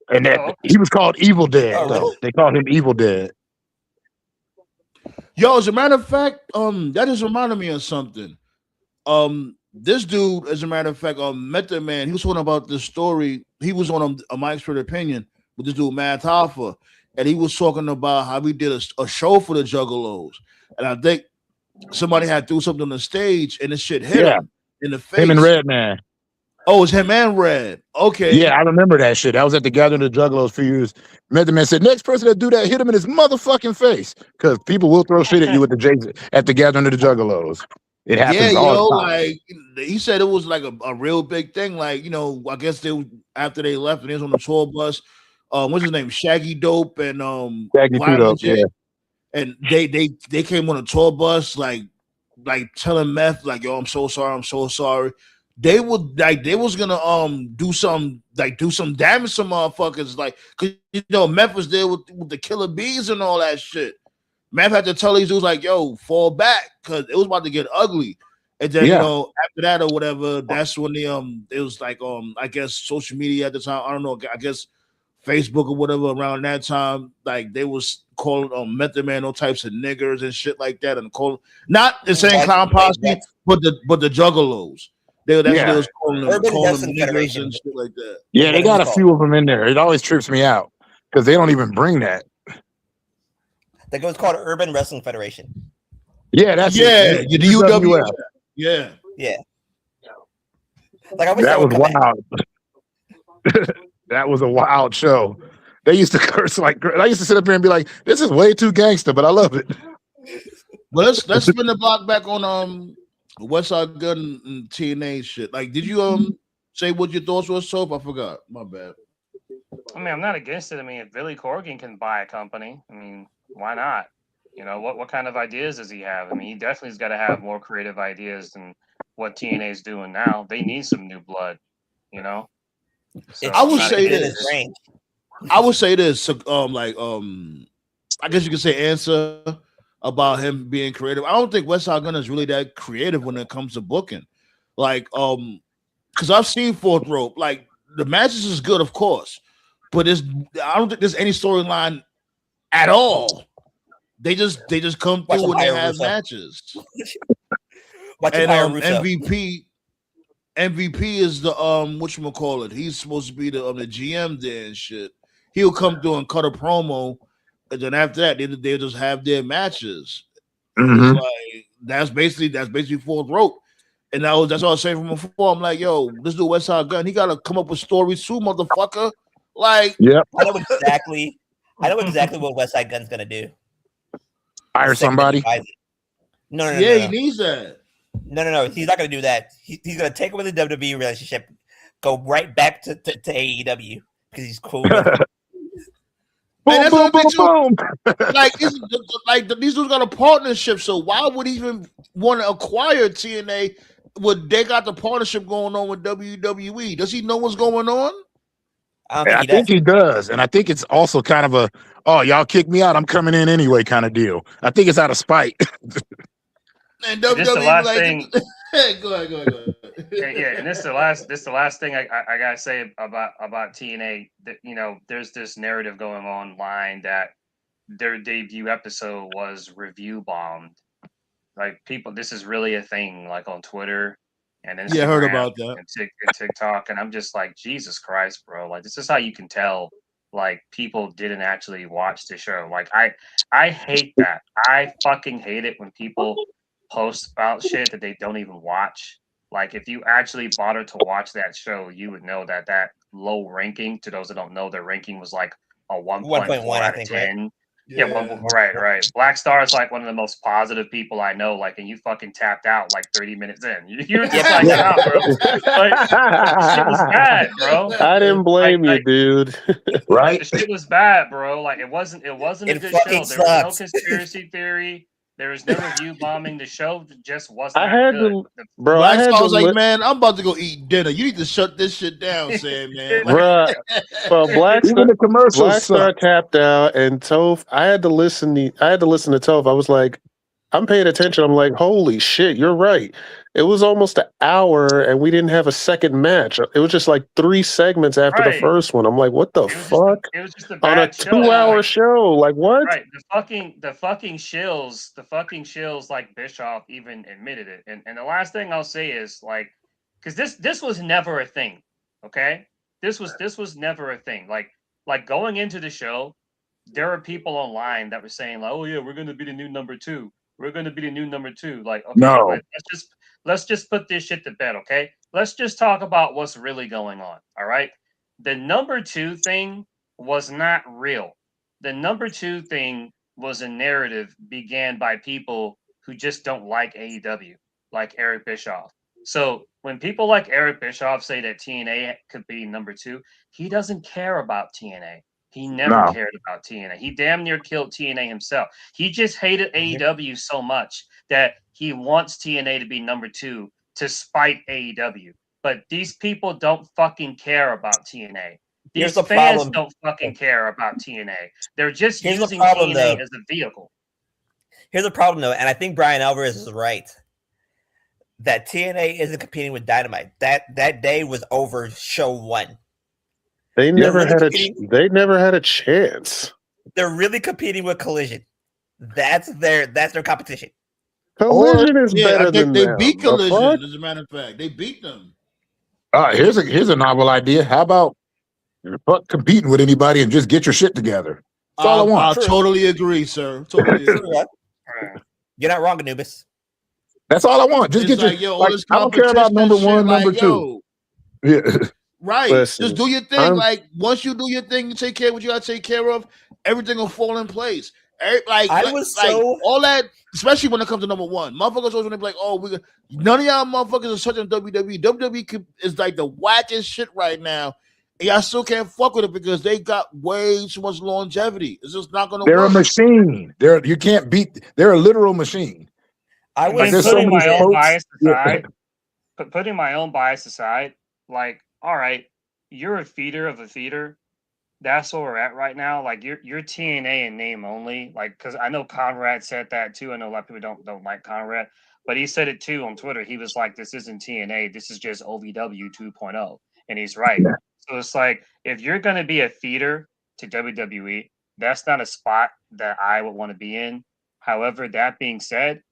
and he was called Evil Dead. Really? They called him Evil Dead. Yo, as a matter of fact, that just reminded me of something. This dude, as a matter of fact, Method Man, he was talking about this story. He was on a My Expert Opinion with this dude, Matt Hoffa, and he was talking about how we did a show for the Juggalos. And I think somebody had threw something on the stage, and the shit hit him in the face. Him and Redman. Oh, it's him and Red. Okay. Yeah, I remember that shit. I was at the Gathering of the Juggalos for years. Method Man said, next person that do that, hit him in his motherfucking face. Because people will throw shit at you at the Gathering of the Juggalos. It happens all the time. Like he said it was like a real big thing. Like, I guess after they left and he was on the tour bus. What's his name? Shaggy Dope and Shaggy Dope, yeah. And they came on a tour bus, like telling Meth, like, yo, I'm so sorry. They was gonna do some damage to motherfuckers, like, cause Meth was there with the Killer Bees and all that shit. Meth had to tell these dudes like, yo, fall back, cause it was about to get ugly. And then after that or whatever, that's when it was like I guess social media at the time, I don't know, I guess Facebook or whatever around that time, like they was calling Method Man all types of niggers and shit like that, and calling not the same clown posse, but the Juggalos. They was calling them niggers and shit like that. Yeah, they got a few of them in there. It always trips me out because they don't even bring that. That was called Urban Wrestling Federation. Yeah, that's the UWF. Yeah. Like I wish that was wild. That was a wild show. They used to curse like I used to sit up here and be like, "This is way too gangster," but I love it. Well, let's spin the block back on WestSide Gunn and TNA shit. Like, did you say what your thoughts were, Soap? I forgot. My bad. I mean, I'm not against it. I mean, if Billy Corgan can buy a company, I mean, why not? What kind of ideas does he have? I mean, he definitely has got to have more creative ideas than what TNA is doing now. They need some new blood, So, I would say this. I guess you could say answer about him being creative. I don't think WestSide Gunn is really that creative when it comes to booking. Like, because I've seen Fourth Rope. Like, the matches is good, of course, but I don't think there's any storyline at all. They just come through when they have matches. And MVP is the whatchamacallit. He's supposed to be the GM there and shit. He'll come through and cut a promo, and then after that, they just have their matches. Mm-hmm. That's basically fourth rope. And that's what I was saying from before. I'm like, yo, this dude WestSide Gunn, he gotta come up with stories too, motherfucker. Like, Yep. I know exactly what WestSide Gunn's gonna do. Hire somebody. No. he needs that. No. He's not gonna do that. He's gonna take away the WWE relationship, go right back to AEW because he's cool. Boom, boom, boom, boom. Like these dudes got a partnership, so why would he even want to acquire TNA? When they got the partnership going on with WWE, does he know what's going on? I think he does, and I think it's also kind of a y'all kick me out, I'm coming in anyway kind of deal. I think it's out of spite. And WWE like, go ahead. Yeah, and this is the last thing I gotta say about TNA. That there's this narrative going online that their debut episode was review bombed. Like this is really a thing, like on Twitter and Instagram, I heard about that, and TikTok, and I'm just like, Jesus Christ, bro! Like this is how you can tell, like people didn't actually watch the show. Like I hate that. I fucking hate it when people post about shit that they don't even watch. Like if you actually bothered to watch that show, you would know that low ranking, to those that don't know, their ranking was like a 1.1 out of 10. Right? Yeah, right. Black Star is like one of the most positive people I know. Like, and you fucking tapped out like 30 minutes in. You're just like, nah, bro. Like, shit was bad, bro. I didn't blame you, dude. Right? The shit was bad, bro. Like, it wasn't a good show. There was no conspiracy theory. There was no review bombing. The show just wasn't good. Bro, I was like, man, I'm about to go eat dinner. You need to shut this shit down, Sam, man. Bro, Black Star tapped out, and Toph. I had to listen to Toph. I was like, I'm paying attention. I'm like, holy shit, you're right. It was almost an hour, and we didn't have a second match. It was just like 3 segments after the first one. I'm like, what the fuck? It was just on a 2-hour show. Like what? Right. The fucking shills like Bischoff even admitted it. And the last thing I'll say is like, because this was never a thing. Okay, this was never a thing. Like going into the show, there were people online that were saying like, oh yeah, we're gonna be the new number 2. We're gonna be the new number 2. Like, okay, no. Let's just put this shit to bed, okay? Let's just talk about what's really going on, all right? The number 2 thing was not real. The number 2 thing was a narrative began by people who just don't like AEW, like Eric Bischoff. So when people like Eric Bischoff say that TNA could be number 2, he doesn't care about TNA. He never cared about TNA. He damn near killed TNA himself. He just hated AEW so much that he wants TNA to be number 2 to spite AEW. But these people don't fucking care about TNA. These fans don't fucking care about TNA. They're just using TNA as a vehicle. Here's the problem, though, and I think Brian Alvarez is right. That TNA isn't competing with Dynamite. That day was over show 1. They never had a chance. They're really competing with Collision. That's their competition. Collision is better than they them. beat Collision, as a matter of fact. They beat them. Here's a novel idea. How about fuck competing with anybody and just get your shit together? That's all I want. I totally agree, sir. Totally agree. You're not wrong, Anubis. That's all I want. Just get your. I don't care about number 1, number 2. Yeah. Right. Listen, just do your thing. Like once you do your thing, you take care of what you gotta take care of, everything will fall in place. All that, especially when it comes to number 1. Motherfuckers always want to be like, oh, none of y'all motherfuckers are such a WWE. WWE is like the wackest shit right now. And y'all still can't fuck with it because they got way too much longevity. It's just not gonna work. They're a machine. You can't beat. They're a literal machine. I was putting my own bias aside. Putting my own bias aside, like, all right, you're a feeder of a feeder. That's where we're at right now. Like you're TNA in name only. Like, because I know Conrad said that too. I know a lot of people don't like Conrad, but he said it too on Twitter. He was like, "This isn't TNA. This is just OVW 2.0," and he's right. Yeah. So it's like if you're gonna be a feeder to WWE, that's not a spot that I would want to be in. However, that being said,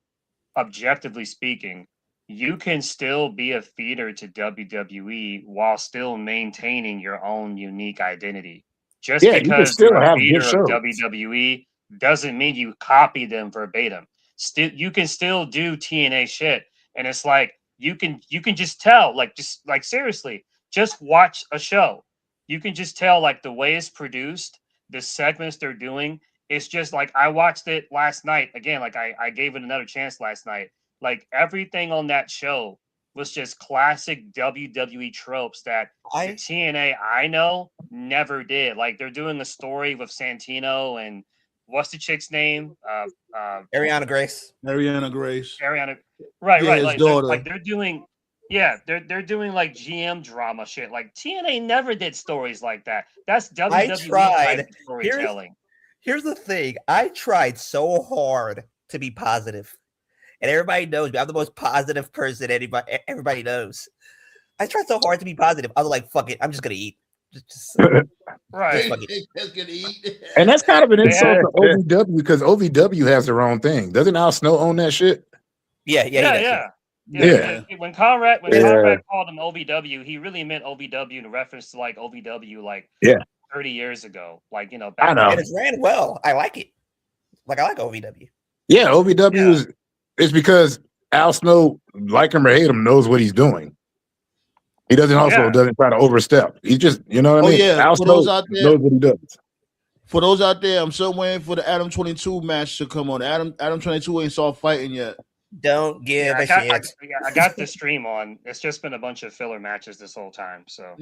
objectively speaking, you can still be a feeder to WWE while still maintaining your own unique identity. Just because you're a feeder of WWE doesn't mean you copy them verbatim. you can still do TNA shit, and it's like you can just tell, like seriously, just watch a show. You can just tell like the way it's produced, the segments they're doing. It's just like I watched it last night again. Like I gave it another chance last night. Like everything on that show was just classic WWE tropes that the TNA I know never did. Like they're doing a story with Santino and what's the chick's name? Ariana Grace. Ariana. Right, Yeah, right. his Like daughter. they're doing, yeah, they're doing like GM drama shit. Like TNA never did stories like that. That's WWE type of storytelling. Here's the thing. I tried so hard to be positive. And everybody knows me. I'm the most positive person everybody knows. I tried so hard to be positive. I was like, fuck it. I'm just going to eat. Right. Just gonna eat. And that's kind of an insult to OVW because OVW has their own thing. Doesn't Al Snow own that shit? Yeah. When Conrad called him OVW, he really meant OVW in reference to like OVW like 30 years ago. Like, back I know. And it's ran well. I like it. Like, I like OVW. Yeah, OVW is because Al Snow, like him or hate him, knows what he's doing. He doesn't try to overstep. He just, you know what I mean? Yeah, Al for Snow those out there, knows what he does. For those out there, I'm still waiting for the Adam 22 match to come on. Adam 22 ain't saw fighting yet. Don't give a shit. I got the stream on. It's just been a bunch of filler matches this whole time. So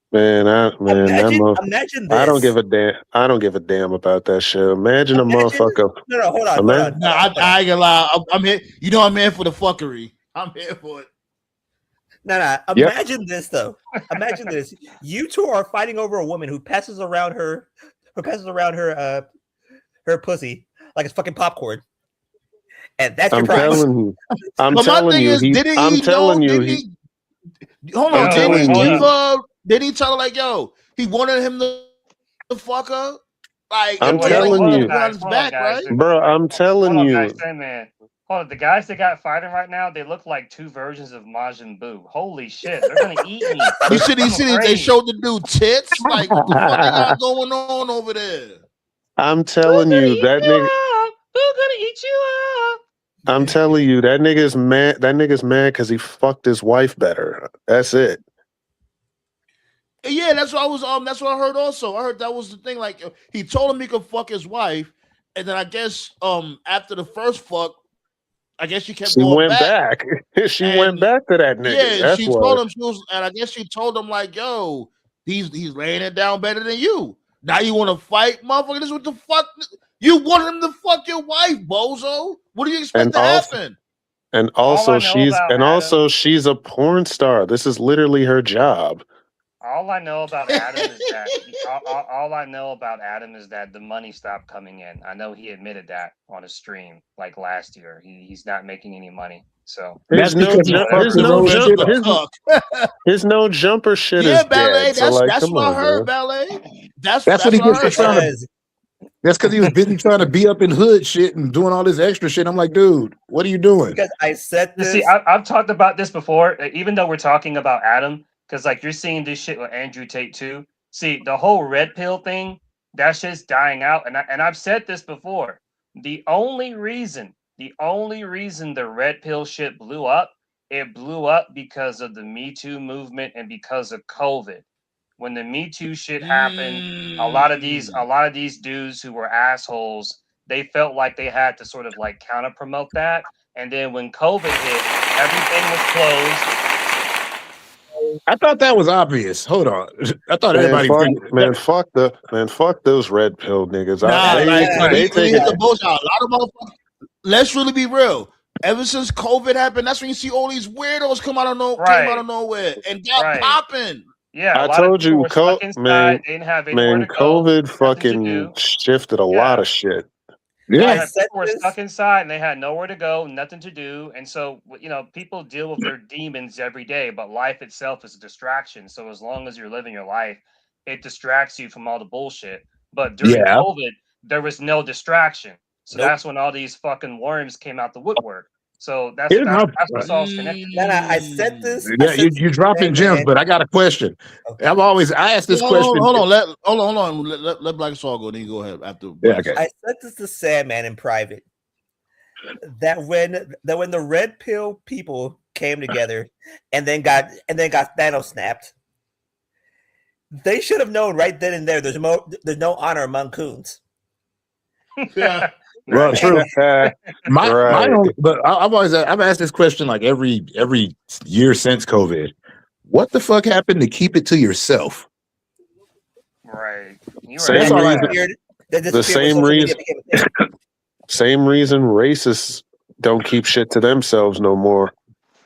Man, imagine this. I don't give a damn. I don't give a damn about that shit. Imagine a motherfucker. No, hold on. No, I ain't gonna lie. I'm here. You know, I'm here for the fuckery. I'm here for it. No. Imagine this though. Imagine this. You two are fighting over a woman who passes around her pussy like it's fucking popcorn. And that's your prize. I'm telling you. Hold on. Did he tell her like, yo, he wanted him to fuck her? Like, I'm telling you, right? Bro. I'm telling you. Hold on, the guys that got fighting right now, they look like two versions of Majin Buu. Holy shit, they're gonna eat me. You see, they showed the dude tits. Like, what the fuck they got going on over there? I'm telling you, that nigga. Who's gonna eat you up? I'm telling you, that nigga's mad. That nigga's mad because he fucked his wife better. That's it. Yeah, that's what I was. That's what I heard. Also, I heard that was the thing. Like, he told him he could fuck his wife, and then I guess after the first fuck, I guess she went back. She went back to that nigga. Yeah, told him and I guess she told him like, "Yo, he's laying it down better than you. Now you want to fight, motherfucker? This is what the fuck." You want him to fuck your wife, bozo? What do you expect to happen? And also, she's a porn star. This is literally her job. All I know about Adam is that the money stopped coming in. I know he admitted that on a stream like last year. He's not making any money. So his no jumper shit is Ballet. dead. That's what I heard, Ballet. That's what he gets for trying to. That's because he was busy trying to be up in hood shit and doing all this extra shit. I'm like, dude, what are you doing? Because I said this. See, I've talked about this before, even though we're talking about Adam, because like you're seeing this shit with Andrew Tate too. See, the whole red pill thing, that shit's dying out. And I've said this before. The only reason the red pill shit blew up, it blew up because of the Me Too movement and because of COVID. When the Me Too shit happened, a lot of these dudes who were assholes, they felt like they had to sort of like counter promote that. And then when COVID hit, everything was closed. I thought that was obvious. Hold on. I thought everybody fuck those red pill niggas. They take the bullshit. A lot of motherfuckers. Let's really be real. Ever since COVID happened, that's when you see all these weirdos came out of nowhere and got popping. Yeah, I told you, COVID fucking shifted a lot of shit. Yeah, people were stuck inside and they had nowhere to go, nothing to do. And so, people deal with their demons every day, but life itself is a distraction. So as long as you're living your life, it distracts you from all the bullshit. But during COVID, there was no distraction. So that's when all these fucking worms came out the woodwork. So that's what's all connected. I said this. Yeah, you're dropping gems, but I got a question. Okay. I asked this question. Hold on. Let Black Saul go. Then you go ahead after. Yeah, okay. I said this to Sandman in private. that when the red pill people came together and then got Thanos snapped, they should have known right then and there. There's no honor among coons. Yeah. Well, true. My Right. own, but I've asked this question like every year since COVID. What the fuck happened to keep it to yourself? Right. You're Same right. reason. The same reason. Same reason racists don't keep shit to themselves no more.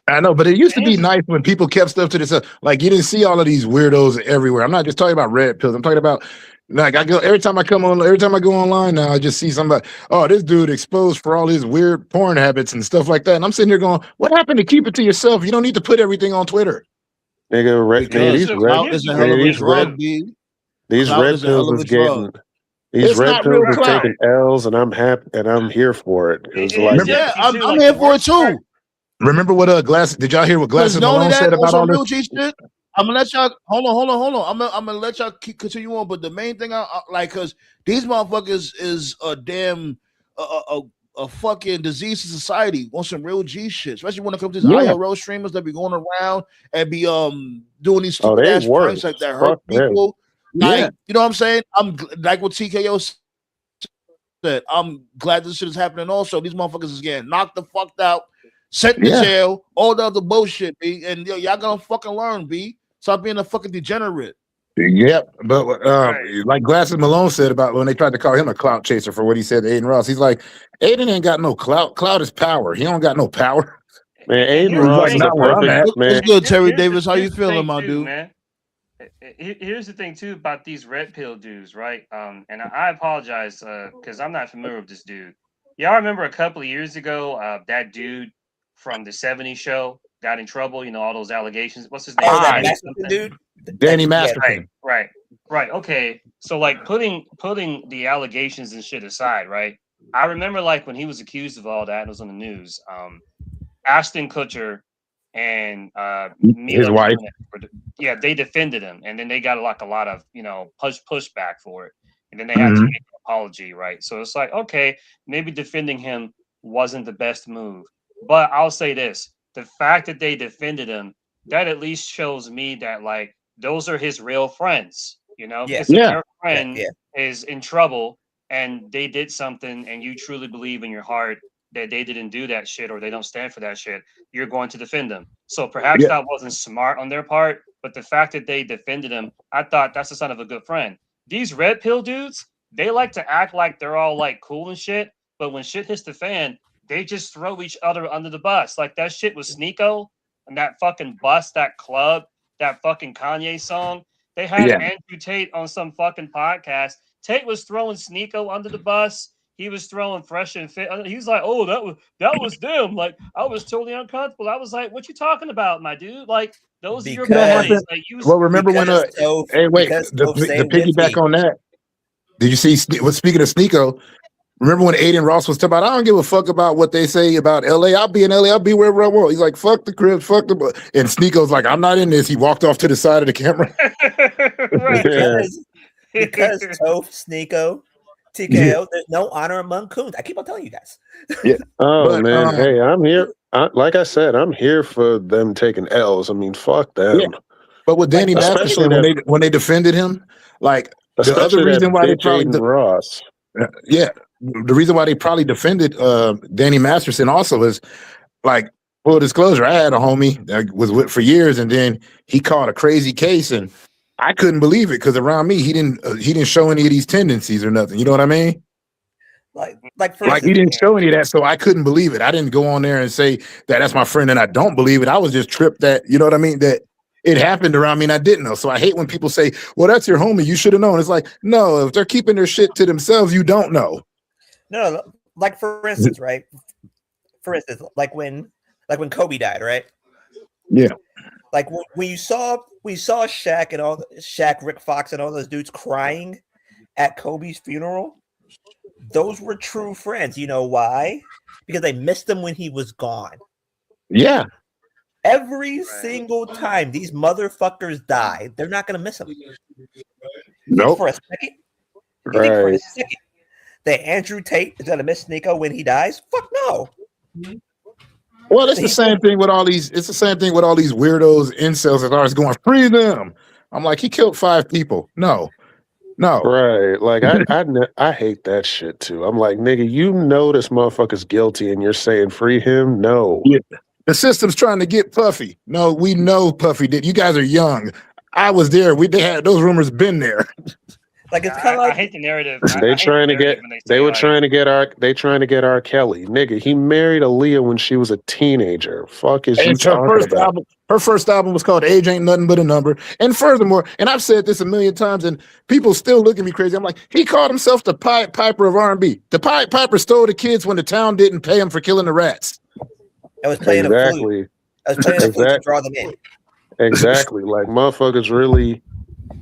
I know, but it used to be nice when people kept stuff to themselves. Like you didn't see all of these weirdos everywhere. I'm not just talking about red pills. I'm talking about like every time I go online now, I just see somebody. Oh, this dude exposed for all his weird porn habits and stuff like that. And I'm sitting here going, "What happened to keep it to yourself? You don't need to put everything on Twitter." Nigga, these red pills is getting. These red pills are taking L's, and I'm happy, and I'm here for it. It was like, I'm here for it too. Remember what Glasses? Did y'all hear what Glasses Malone said about all this? G shit? I'm gonna let y'all hold on. I'm gonna let y'all continue on. But the main thing I like, because these motherfuckers is a damn a fucking disease to society on some real G shit, especially when it comes to these IRL streamers that be going around and be doing these stupid ass pranks like that hurt people. Like, you know what I'm saying? I'm like what TKO said. I'm glad this shit is happening. Also, these motherfuckers is getting knocked the fuck out, sent to jail, all the other bullshit, B. And y'all gonna fucking learn, B. Stop being a fucking degenerate. Yep, but like Glasses Malone said about when they tried to call him a clout chaser for what he said to Aiden Ross, he's like, Aiden ain't got no clout. Clout is power. He don't got no power. Man, Aiden Ross is a perfect man. It's good, Terry Davis. How you feeling, my dude? Man. Here's the thing too about these red pill dudes, right? And I apologize because I'm not familiar with this dude. Y'all remember a couple of years ago, that dude from the '70s show got in trouble. You know, all those allegations. What's his name? That Masterson dude. Danny Masterson. Right. Okay. So like putting the allegations and shit aside, right? I remember like when he was accused of all that, and it was on the news. Ashton Kutcher and his wife, they defended him, and then they got a lot of pushback for it, and then they had to make an apology, right? So it's like, okay, maybe defending him wasn't the best move, but I'll say this: the fact that they defended him, that at least shows me that like those are his real friends, because if your friend is in trouble and they did something, and you truly believe in your heart that they didn't do that shit or they don't stand for that shit, you're going to defend them. So perhaps that wasn't smart on their part, but the fact that they defended him, I thought that's the sign of a good friend. These red pill dudes, they like to act like they're all like cool and shit, but when shit hits the fan, they just throw each other under the bus. Like that shit with Sneeko and that fucking bus, that club, that fucking Kanye song. They had Andrew Tate on some fucking podcast. Tate was throwing Sneeko under the bus. He was throwing Fresh and Fit. He's like, "Oh, that was them." Like, I was totally uncomfortable. I was like, "What you talking about, my dude? Like, those are your buddies." Like, remember when? Hey, wait. The piggyback on that. Did you see? Speaking of Sneeko, remember when Aiden Ross was talking about? I don't give a fuck about what they say about LA. I'll be in LA. I'll be wherever I want. He's like, "Fuck the crib, fuck the." And Sneeko's like, "I'm not in this." He walked off to the side of the camera. because Toph, Sneeko, TKO, there's no honor among coons. I keep on telling you guys. Man, hey, I'm here. Like I said, I'm here for them taking L's. I mean, fuck them. Yeah. But with Danny Masterson, when they defended him, like the other reason why they probably Ross. The reason why they probably defended Danny Masterson also is like full disclosure. I had a homie that was with for years, and then he caught a crazy case, and I couldn't believe it because around me he didn't show any of these tendencies or nothing. You know what I mean? Like he didn't show any of that, so I couldn't believe it. I didn't go on there and say that's my friend and I don't believe it. I was just tripped that, you know what I mean, that it happened around me and I didn't know. So I hate when people say, "Well, that's your homie, you should have known." It's like, no, if they're keeping their shit to themselves, you don't know. No, like for instance, right? For instance, like when Kobe died, right? Yeah. Like when we saw Shaq, Rick Fox, and all those dudes crying at Kobe's funeral. Those were true friends. You know why? Because they missed him when he was gone. Yeah. Every single time these motherfuckers die, they're not gonna miss him. Nope. For a second. You think for a second that Andrew Tate is gonna miss Nico when he dies? Fuck no. Well, it's the same thing with all these. It's the same thing with all these weirdos, incels that are going free them. I'm like, he killed 5 people. No. Right. Like I hate that shit too. I'm like, nigga, you know this motherfucker's guilty and you're saying free him? No. Yeah. The system's trying to get Puffy. No, we know Puffy did. You guys are young. I was there. They had those rumors been there. Like it's kind of like I hate the narrative. They trying to get R. Kelly. Nigga, he married Aaliyah when she was a teenager. Fuck is you talking about? Her first album was called Age Ain't Nothing But a Number. And furthermore, and I've said this a million times, and people still look at me crazy. I'm like, he called himself the Pied Piper of R&B. The Pied Piper stole the kids when the town didn't pay him for killing the rats. I was playing a flute. I was playing a flute to draw them in. Exactly. Like motherfuckers really.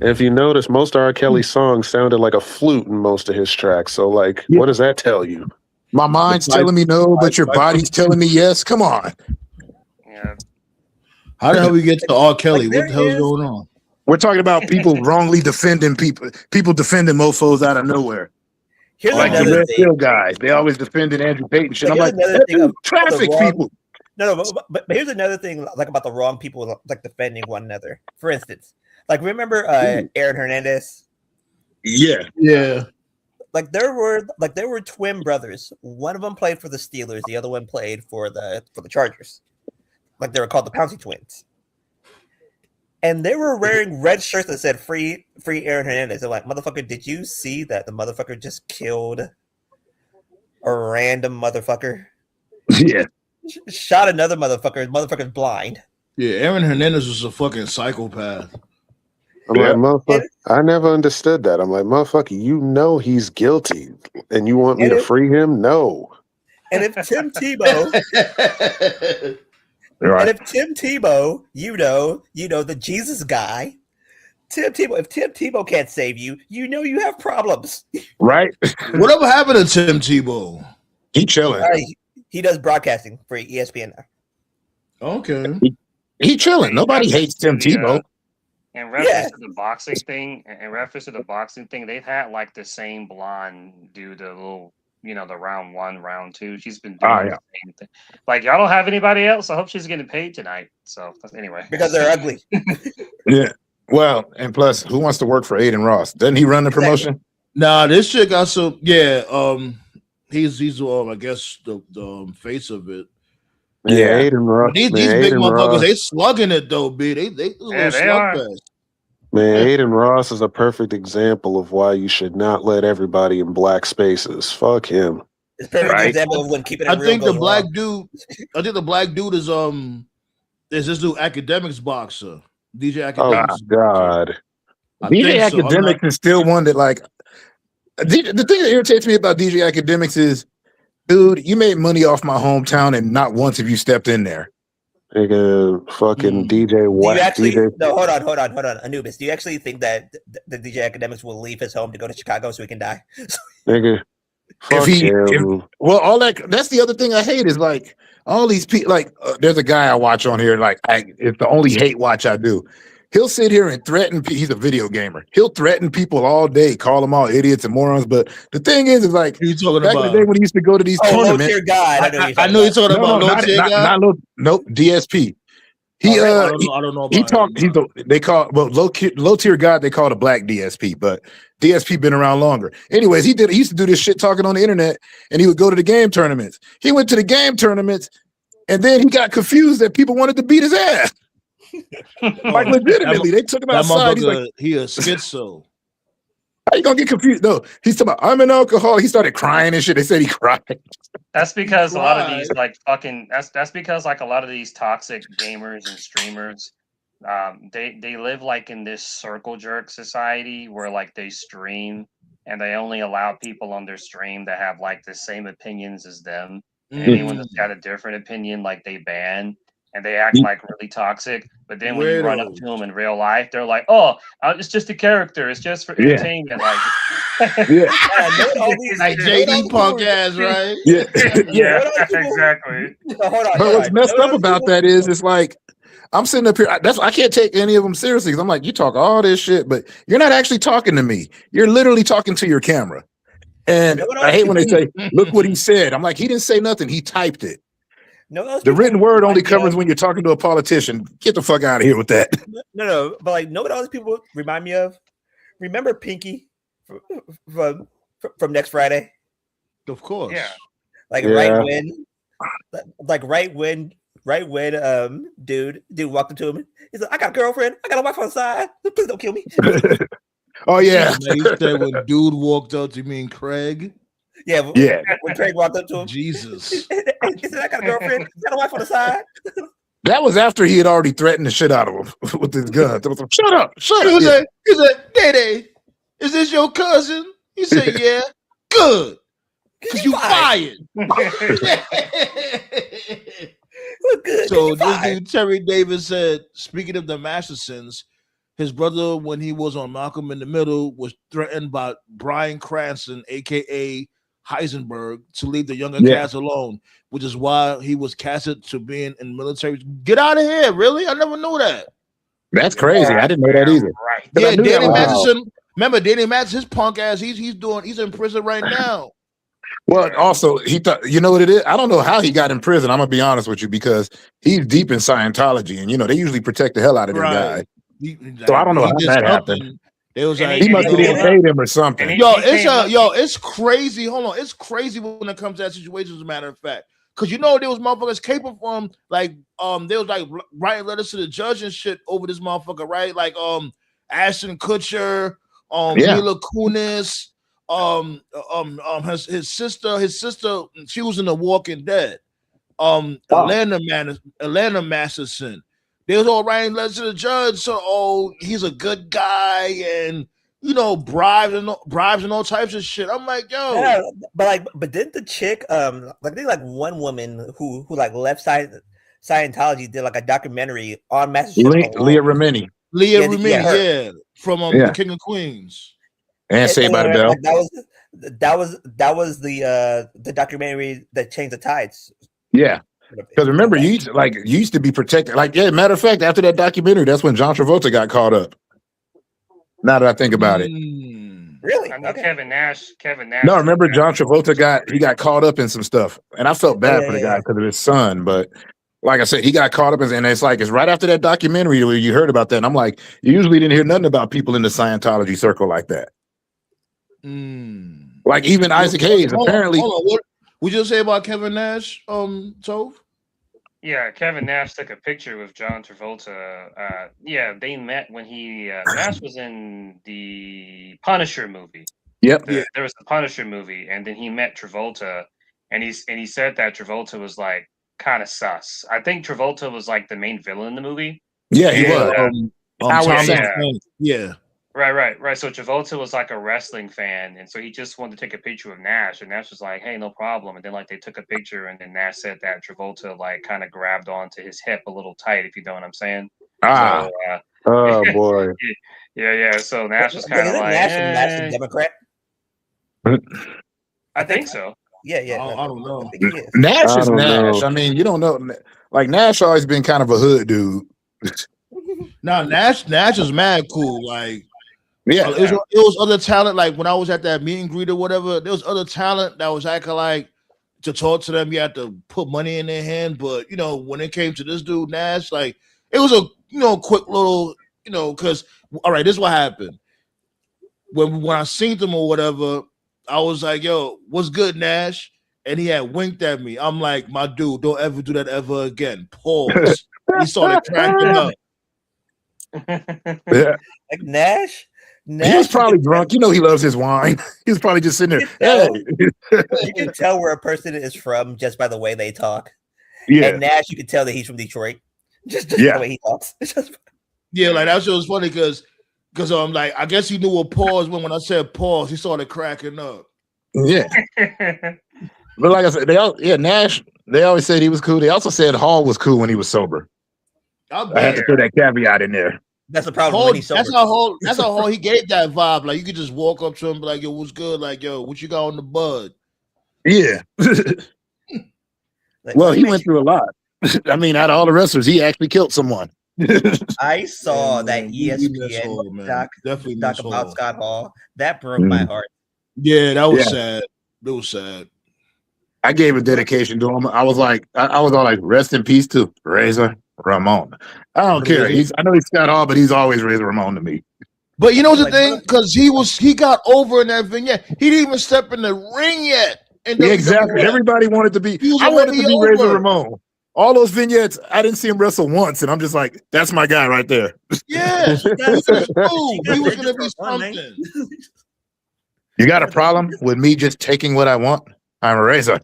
If you notice, most of R. Kelly's songs sounded like a flute in most of his tracks. So, like, what does that tell you? My mind's telling me no, but your body's telling me yes. Come on. Yeah. How the hell we get to R. Kelly? What the hell is going on? We're talking about people wrongly defending people defending mofos out of nowhere. Here's Like the another Red thing. Pill guys. They always defended Andrew Tate and shit. I'm Here's like, another thing of traffic the wrong- people. No, but here's another thing, like about the wrong people, like defending one another. For instance, like remember Aaron Hernandez? Yeah. Like there were twin brothers. One of them played for the Steelers, the other one played for the Chargers. Like they were called the Pouncey Twins. And they were wearing red shirts that said free Aaron Hernandez. They're like, motherfucker, did you see that the motherfucker just killed a random motherfucker? Yeah. Shot another motherfucker. Motherfucker's blind. Yeah, Aaron Hernandez was a fucking psychopath. I'm like, motherfucker, I never understood that. I'm like, motherfucker, you know he's guilty, and you want me to free him? No. And if Tim Tebow, Right. and if Tim Tebow, you know the Jesus guy, Tim Tebow. If Tim Tebow can't save you, you know you have problems. Right? Whatever happened to Tim Tebow? He chilling. He does broadcasting for ESPN now. Okay. He chilling. Nobody hates Tim Tebow. In reference to the boxing thing, they've had like the same blonde do the little, the round 1, round 2. She's been doing the same thing. Like, y'all don't have anybody else? I hope she's getting paid tonight. So anyway. Because they're ugly. Yeah. Well, and plus, who wants to work for Aiden Ross? Doesn't he run the promotion? Nah, this shit got some. Yeah. He's I guess the face of it. Yeah, Aiden Ross. These big motherfuckers, they slugging it though, B. They slugfest. Man, Aiden Ross is a perfect example of why you should not let everybody in black spaces. Fuck him. It's a perfect example of when keeping it I real think the goes black wrong. dude is this new academics boxer, DJ Oh Academics. God. DJ Academics is still one that like. The thing that irritates me about DJ Academics is, dude, you made money off my hometown, and not once have you stepped in there. Nigga, fucking DJ White. No, hold on, Anubis. Do you actually think that the DJ Academics will leave his home to go to Chicago so he can die? Nigga, fuck him. All that's the other thing I hate is like all these people. Like, there's a guy I watch on here. Like, it's the only hate watch I do. He'll sit here and threaten. He's a video gamer. He'll threaten people all day, call them all idiots and morons. But the thing is like back in the day when he used to go to these tournaments. Low-tier guy. I know you're talking about low-tier guy. Nope, DSP. I don't know about he talked. Low-tier guy. They call it a black DSP, but DSP been around longer. Anyways, he used to do this shit talking on the internet, and he would go to the game tournaments. He went to the game tournaments, and then he got confused that people wanted to beat his ass. Like legitimately, they took him outside. He's like, he a schizo. How you gonna get confused? No, he's talking about I'm an alcoholic. He started crying and shit. They said he cried. That's because a lot of these that's because like a lot of these toxic gamers and streamers, they live like in this circle jerk society where like they stream and they only allow people on their stream that have like the same opinions as them. And anyone that's got a different opinion, like they ban. And they act like really toxic, but then when you run up to them in real life, they're like, "Oh, it's just a character. It's just for entertainment." Like, like JD punk ass, right? Yeah, exactly. But what's messed up about that is, it's like I'm sitting up here. I can't take any of them seriously. 'Cause I'm like, you talk all this shit, but you're not actually talking to me. You're literally talking to your camera. And I hate when they say, "Look what he said." I'm like, he didn't say nothing. He typed it. The written word only covers when you're talking to a politician. Get the fuck out of here with that. No. But like, know what all these people remind me of? Remember Pinky from Next Friday? Of course. Yeah. Like right when dude walked up to him. He's like, I got a girlfriend. I got a wife on the side. Please don't kill me. Oh yeah. He said when dude walked up to me and Craig. Yeah. When Craig walked up to him. Jesus. He said, I got a girlfriend. I got a wife on the side. That was after he had already threatened the shit out of him with his gun. Shut up. He said, Day, is this your cousin? He said, yeah. Good. Because you fired. Good. So this dude, Terry Davis, said, speaking of the Mastersons, his brother, when he was on Malcolm in the Middle, was threatened by Bryan Cranston, a.k.a. Heisenberg, to leave the younger cast alone, which is why he was casted to being in military. Get out of here, really? I never knew that. That's crazy. I didn't know that either. Right. Yeah, Danny Masterson. Remember, Danny Masterson, his punk ass, he's in prison right now. Well, also, he thought, you know what it is? I don't know how he got in prison. I'm going to be honest with you, because he's deep in Scientology, and, they usually protect the hell out of them guys. So I don't know how that happened. It was he must have didn't pay them or something. It's crazy. Hold on. It's crazy when it comes to that situation, as a matter of fact. Because there was motherfuckers capable from, they was like writing letters to the judge and shit over this motherfucker, right? Like Ashton Kutcher, Mila Kunis, his sister, she was in The Walking Dead. Atlanta Masterson. They was all writing letters to the judge. So, he's a good guy, and bribes and all types of shit. I'm like, yo. Yeah, but didn't the chick, one woman who left Scientology did like a documentary on Massachusetts. Leah Remini. From The King of Queens. And Saved by the Bell. That was the documentary that changed the tides. Yeah. Because remember, you used to be protected. Matter of fact, after that documentary, that's when John Travolta got caught up. Now that I think about it. Really? I know Kevin Nash. No, remember John Travolta got caught up in some stuff. And I felt bad for the guy because of his son. But like I said, he got caught up and it's right after that documentary where you heard about that. And I'm like, you usually didn't hear nothing about people in the Scientology circle like that. Like even Isaac Hayes, apparently. Hold on. What would you say about Kevin Nash, Tove? Yeah, Kevin Nash took a picture with John Travolta. They met when Nash was in the Punisher movie. Yep. There was the Punisher movie, and then he met Travolta, and he said that Travolta was like kind of sus. I think Travolta was like the main villain in the movie. Yeah, he was. Yeah. Right. So Travolta was like a wrestling fan, and so he just wanted to take a picture with Nash, and Nash was like, "Hey, no problem." And then they took a picture, and then Nash said that Travolta kind of grabbed onto his hip a little tight, if you know what I'm saying. Oh boy. Yeah. So Nash was kind of like, Nash a Democrat. I think so. Yeah. I don't know. Nash is Nash. I mean, you don't know. Like Nash always been kind of a hood dude. No, Nash is mad cool. Like. Yeah, it was other talent. Like when I was at that meet and greet or whatever, there was other talent that was acting like to talk to them, you had to put money in their hand. But when it came to this dude Nash, like it was a quick little because all right, this is what happened. When I seen them or whatever, I was like, "Yo, what's good, Nash?" And he had winked at me. I'm like, "My dude, don't ever do that ever again." Pause. He started cracking up. Yeah, like Nash. He was probably drunk. He loves his wine. He was probably just sitting there. You can tell where a person is from just by the way they talk. Yeah. And Nash, you can tell that he's from Detroit. Just the way he talks. Yeah, like that shit was funny because like I guess he knew what pause when I said pause, he started cracking up. Yeah. But like I said, Nash, they always said he was cool. They also said Hall was cool when he was sober. I had to put that caveat in there. That's the problem. When he's sober. That's how he gave that vibe. Like you could just walk up to him, and be like, "Yo, what's good?" Like, "Yo, what you got on the bud?" Yeah. Well, he went through a lot. I mean, out of all the wrestlers, he actually killed someone. I saw that ESPN doc about Scott Hall. That broke my heart. Yeah, that was sad. It was sad. I gave a dedication to him. I was like, I was all like, rest in peace to Razor Ramon. I don't care. I know he's Scott Hall, but he's always Razor Ramon to me. But you know the thing, because he got over in that vignette. He didn't even step in the ring yet. Yeah, exactly. Everybody wanted to be. I wanted to be Razor Ramon. All those vignettes, I didn't see him wrestle once, and I'm just like, that's my guy right there. Yeah, he was gonna be something. You got a problem with me just taking what I want? I'm a Razor.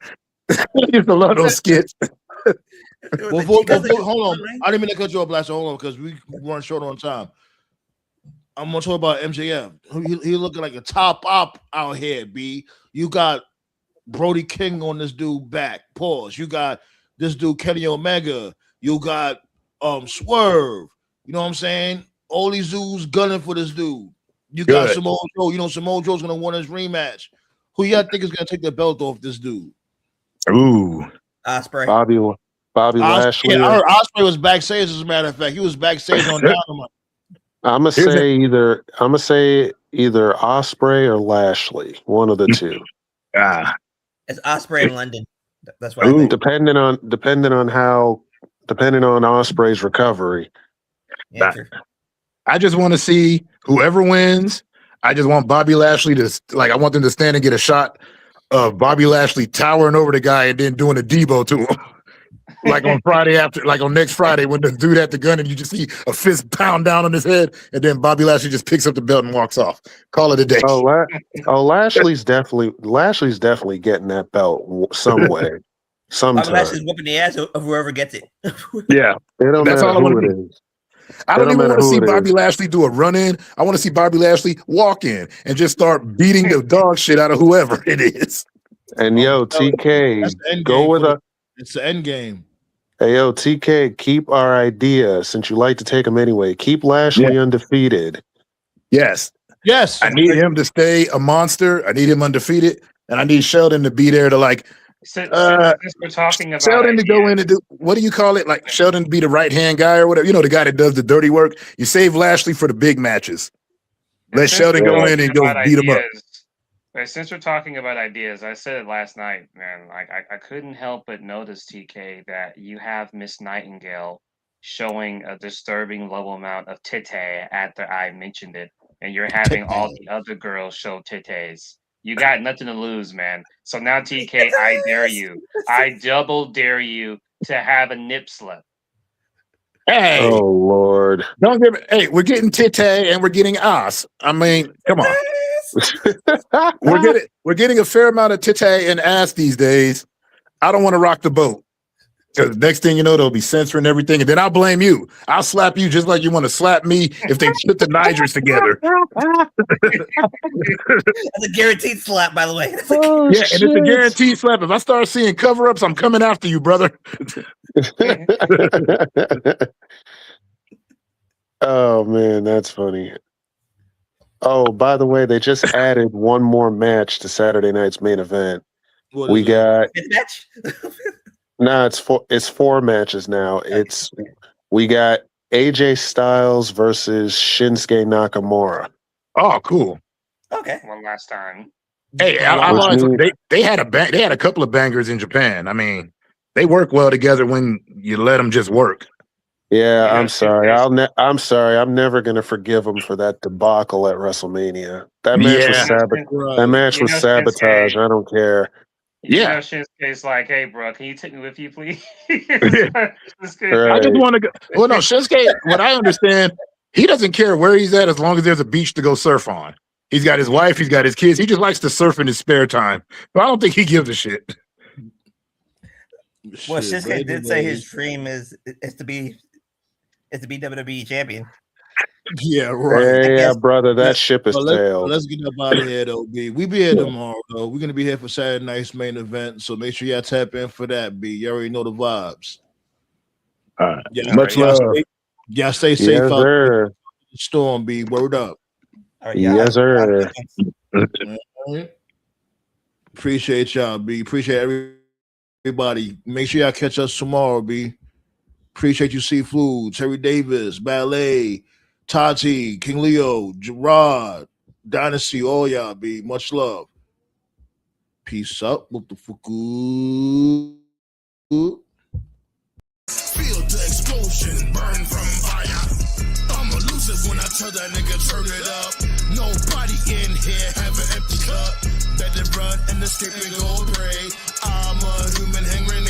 I used to love those skits. Hold on. I didn't mean to cut you off, Blaster. Hold on, because we weren't short on time. I'm gonna talk about MJF. He looking like a top op out here, B. You got Brody King on this dude back. Pause. You got this dude Kenny Omega. You got Swerve. You know what I'm saying? All these dudes gunning for this dude. You got Samoa Joe. You know Samoa Joe's gonna win his rematch. Who y'all think is gonna take the belt off this dude? Ooh, Ospreay. Bobby Lashley. Yeah, I heard Ospreay was backstage. As a matter of fact, he was backstage on Dynamite. I'm gonna say either Ospreay or Lashley. One of the two. It's Ospreay in London. That's what I think. Depending on Ospreay's recovery. Yeah, sure. I just want to see whoever wins. I just want Bobby Lashley I want them to stand and get a shot of Bobby Lashley towering over the guy and then doing a Debo to him. Like on next Friday when the dude had the gun and you just see a fist pound down on his head and then Bobby Lashley just picks up the belt and walks off. Call it a day. Lashley's definitely getting that belt some way. Sometime. Bobby Lashley's whooping the ass of whoever gets it. Yeah. That's all I want to do. I don't even want to see Bobby Lashley do a run-in. I want to see Bobby Lashley walk in and just start beating the dog shit out of whoever it is. And TK, go with it's the end game. Hey, TK, keep our idea, since you like to take them anyway. Keep Lashley undefeated. Yes. I need him to stay a monster. I need him undefeated. And I need Sheldon to be there to we're talking about Sheldon to go in and do, what do you call it? Like Sheldon be the right-hand guy or whatever. You know, the guy that does the dirty work. You save Lashley for the big matches. Let Sheldon go in and go beat him up. Since we're talking about ideas, I said it last night, man. Like I couldn't help but notice, TK, that you have Miss Nightingale showing a disturbing low amount of tete after I mentioned it, and you're having all the other girls show tetes. You got nothing to lose, man. So now, TK, I dare you. I double dare you to have a nip slip. Hey, oh Lord! Don't give it. Hey, we're getting tete and we're getting ass. I mean, come on. We're getting a fair amount of tete and ass these days. I don't want to rock the boat. Because next thing you know, they'll be censoring everything, and then I'll blame you. I'll slap you just like you want to slap me if they put the Nigers together. That's a guaranteed slap, by the way. And it's a guaranteed slap. If I start seeing cover-ups, I'm coming after you, brother. Oh man, that's funny. Oh, by the way, they just added one more match to Saturday night's main event. We got match. No, it's four matches now. We got AJ Styles versus Shinsuke Nakamura. Oh, cool. Okay. One last time. Hey, they had a couple of bangers in Japan. I mean, they work well together when you let them just work. Yeah, I'm sorry. I'm sorry. I'm never gonna forgive them for that debacle at WrestleMania. That match was sabotage. I don't care. Yeah, Shinsuke's like, hey, bro, can you take me with you, please? Right. I just want to go. Well, no, Shinsuke, what I understand, he doesn't care where he's at as long as there's a beach to go surf on. He's got his wife, he's got his kids. He just likes to surf in his spare time. But I don't think he gives a shit. Well, Shinsuke did say his dream is to be WWE champion. Yeah, right. Yeah, brother, that ship is sailed. Let's get up out of here, though, B. We be here tomorrow, though. We're gonna be here for Saturday night's main event, so make sure y'all tap in for that, B. You already know the vibes. All right. Yeah, much love. Y'all stay safe out there. Storm, B. Word up. All right, yes, sir. Appreciate y'all, B. Appreciate everybody. Make sure y'all catch us tomorrow, B. Appreciate you, Seafood, Terry Davis, Ballet, Tati, King Leo, Gerard, Dynasty, all y'all, B. Much love. Peace up. What the fuck? Feel the explosion, burn from fire. I'm elusive when I tell that nigga turn it up. Nobody in here have an empty cup. Better run and escape and go pray. I'm a human hand grenade.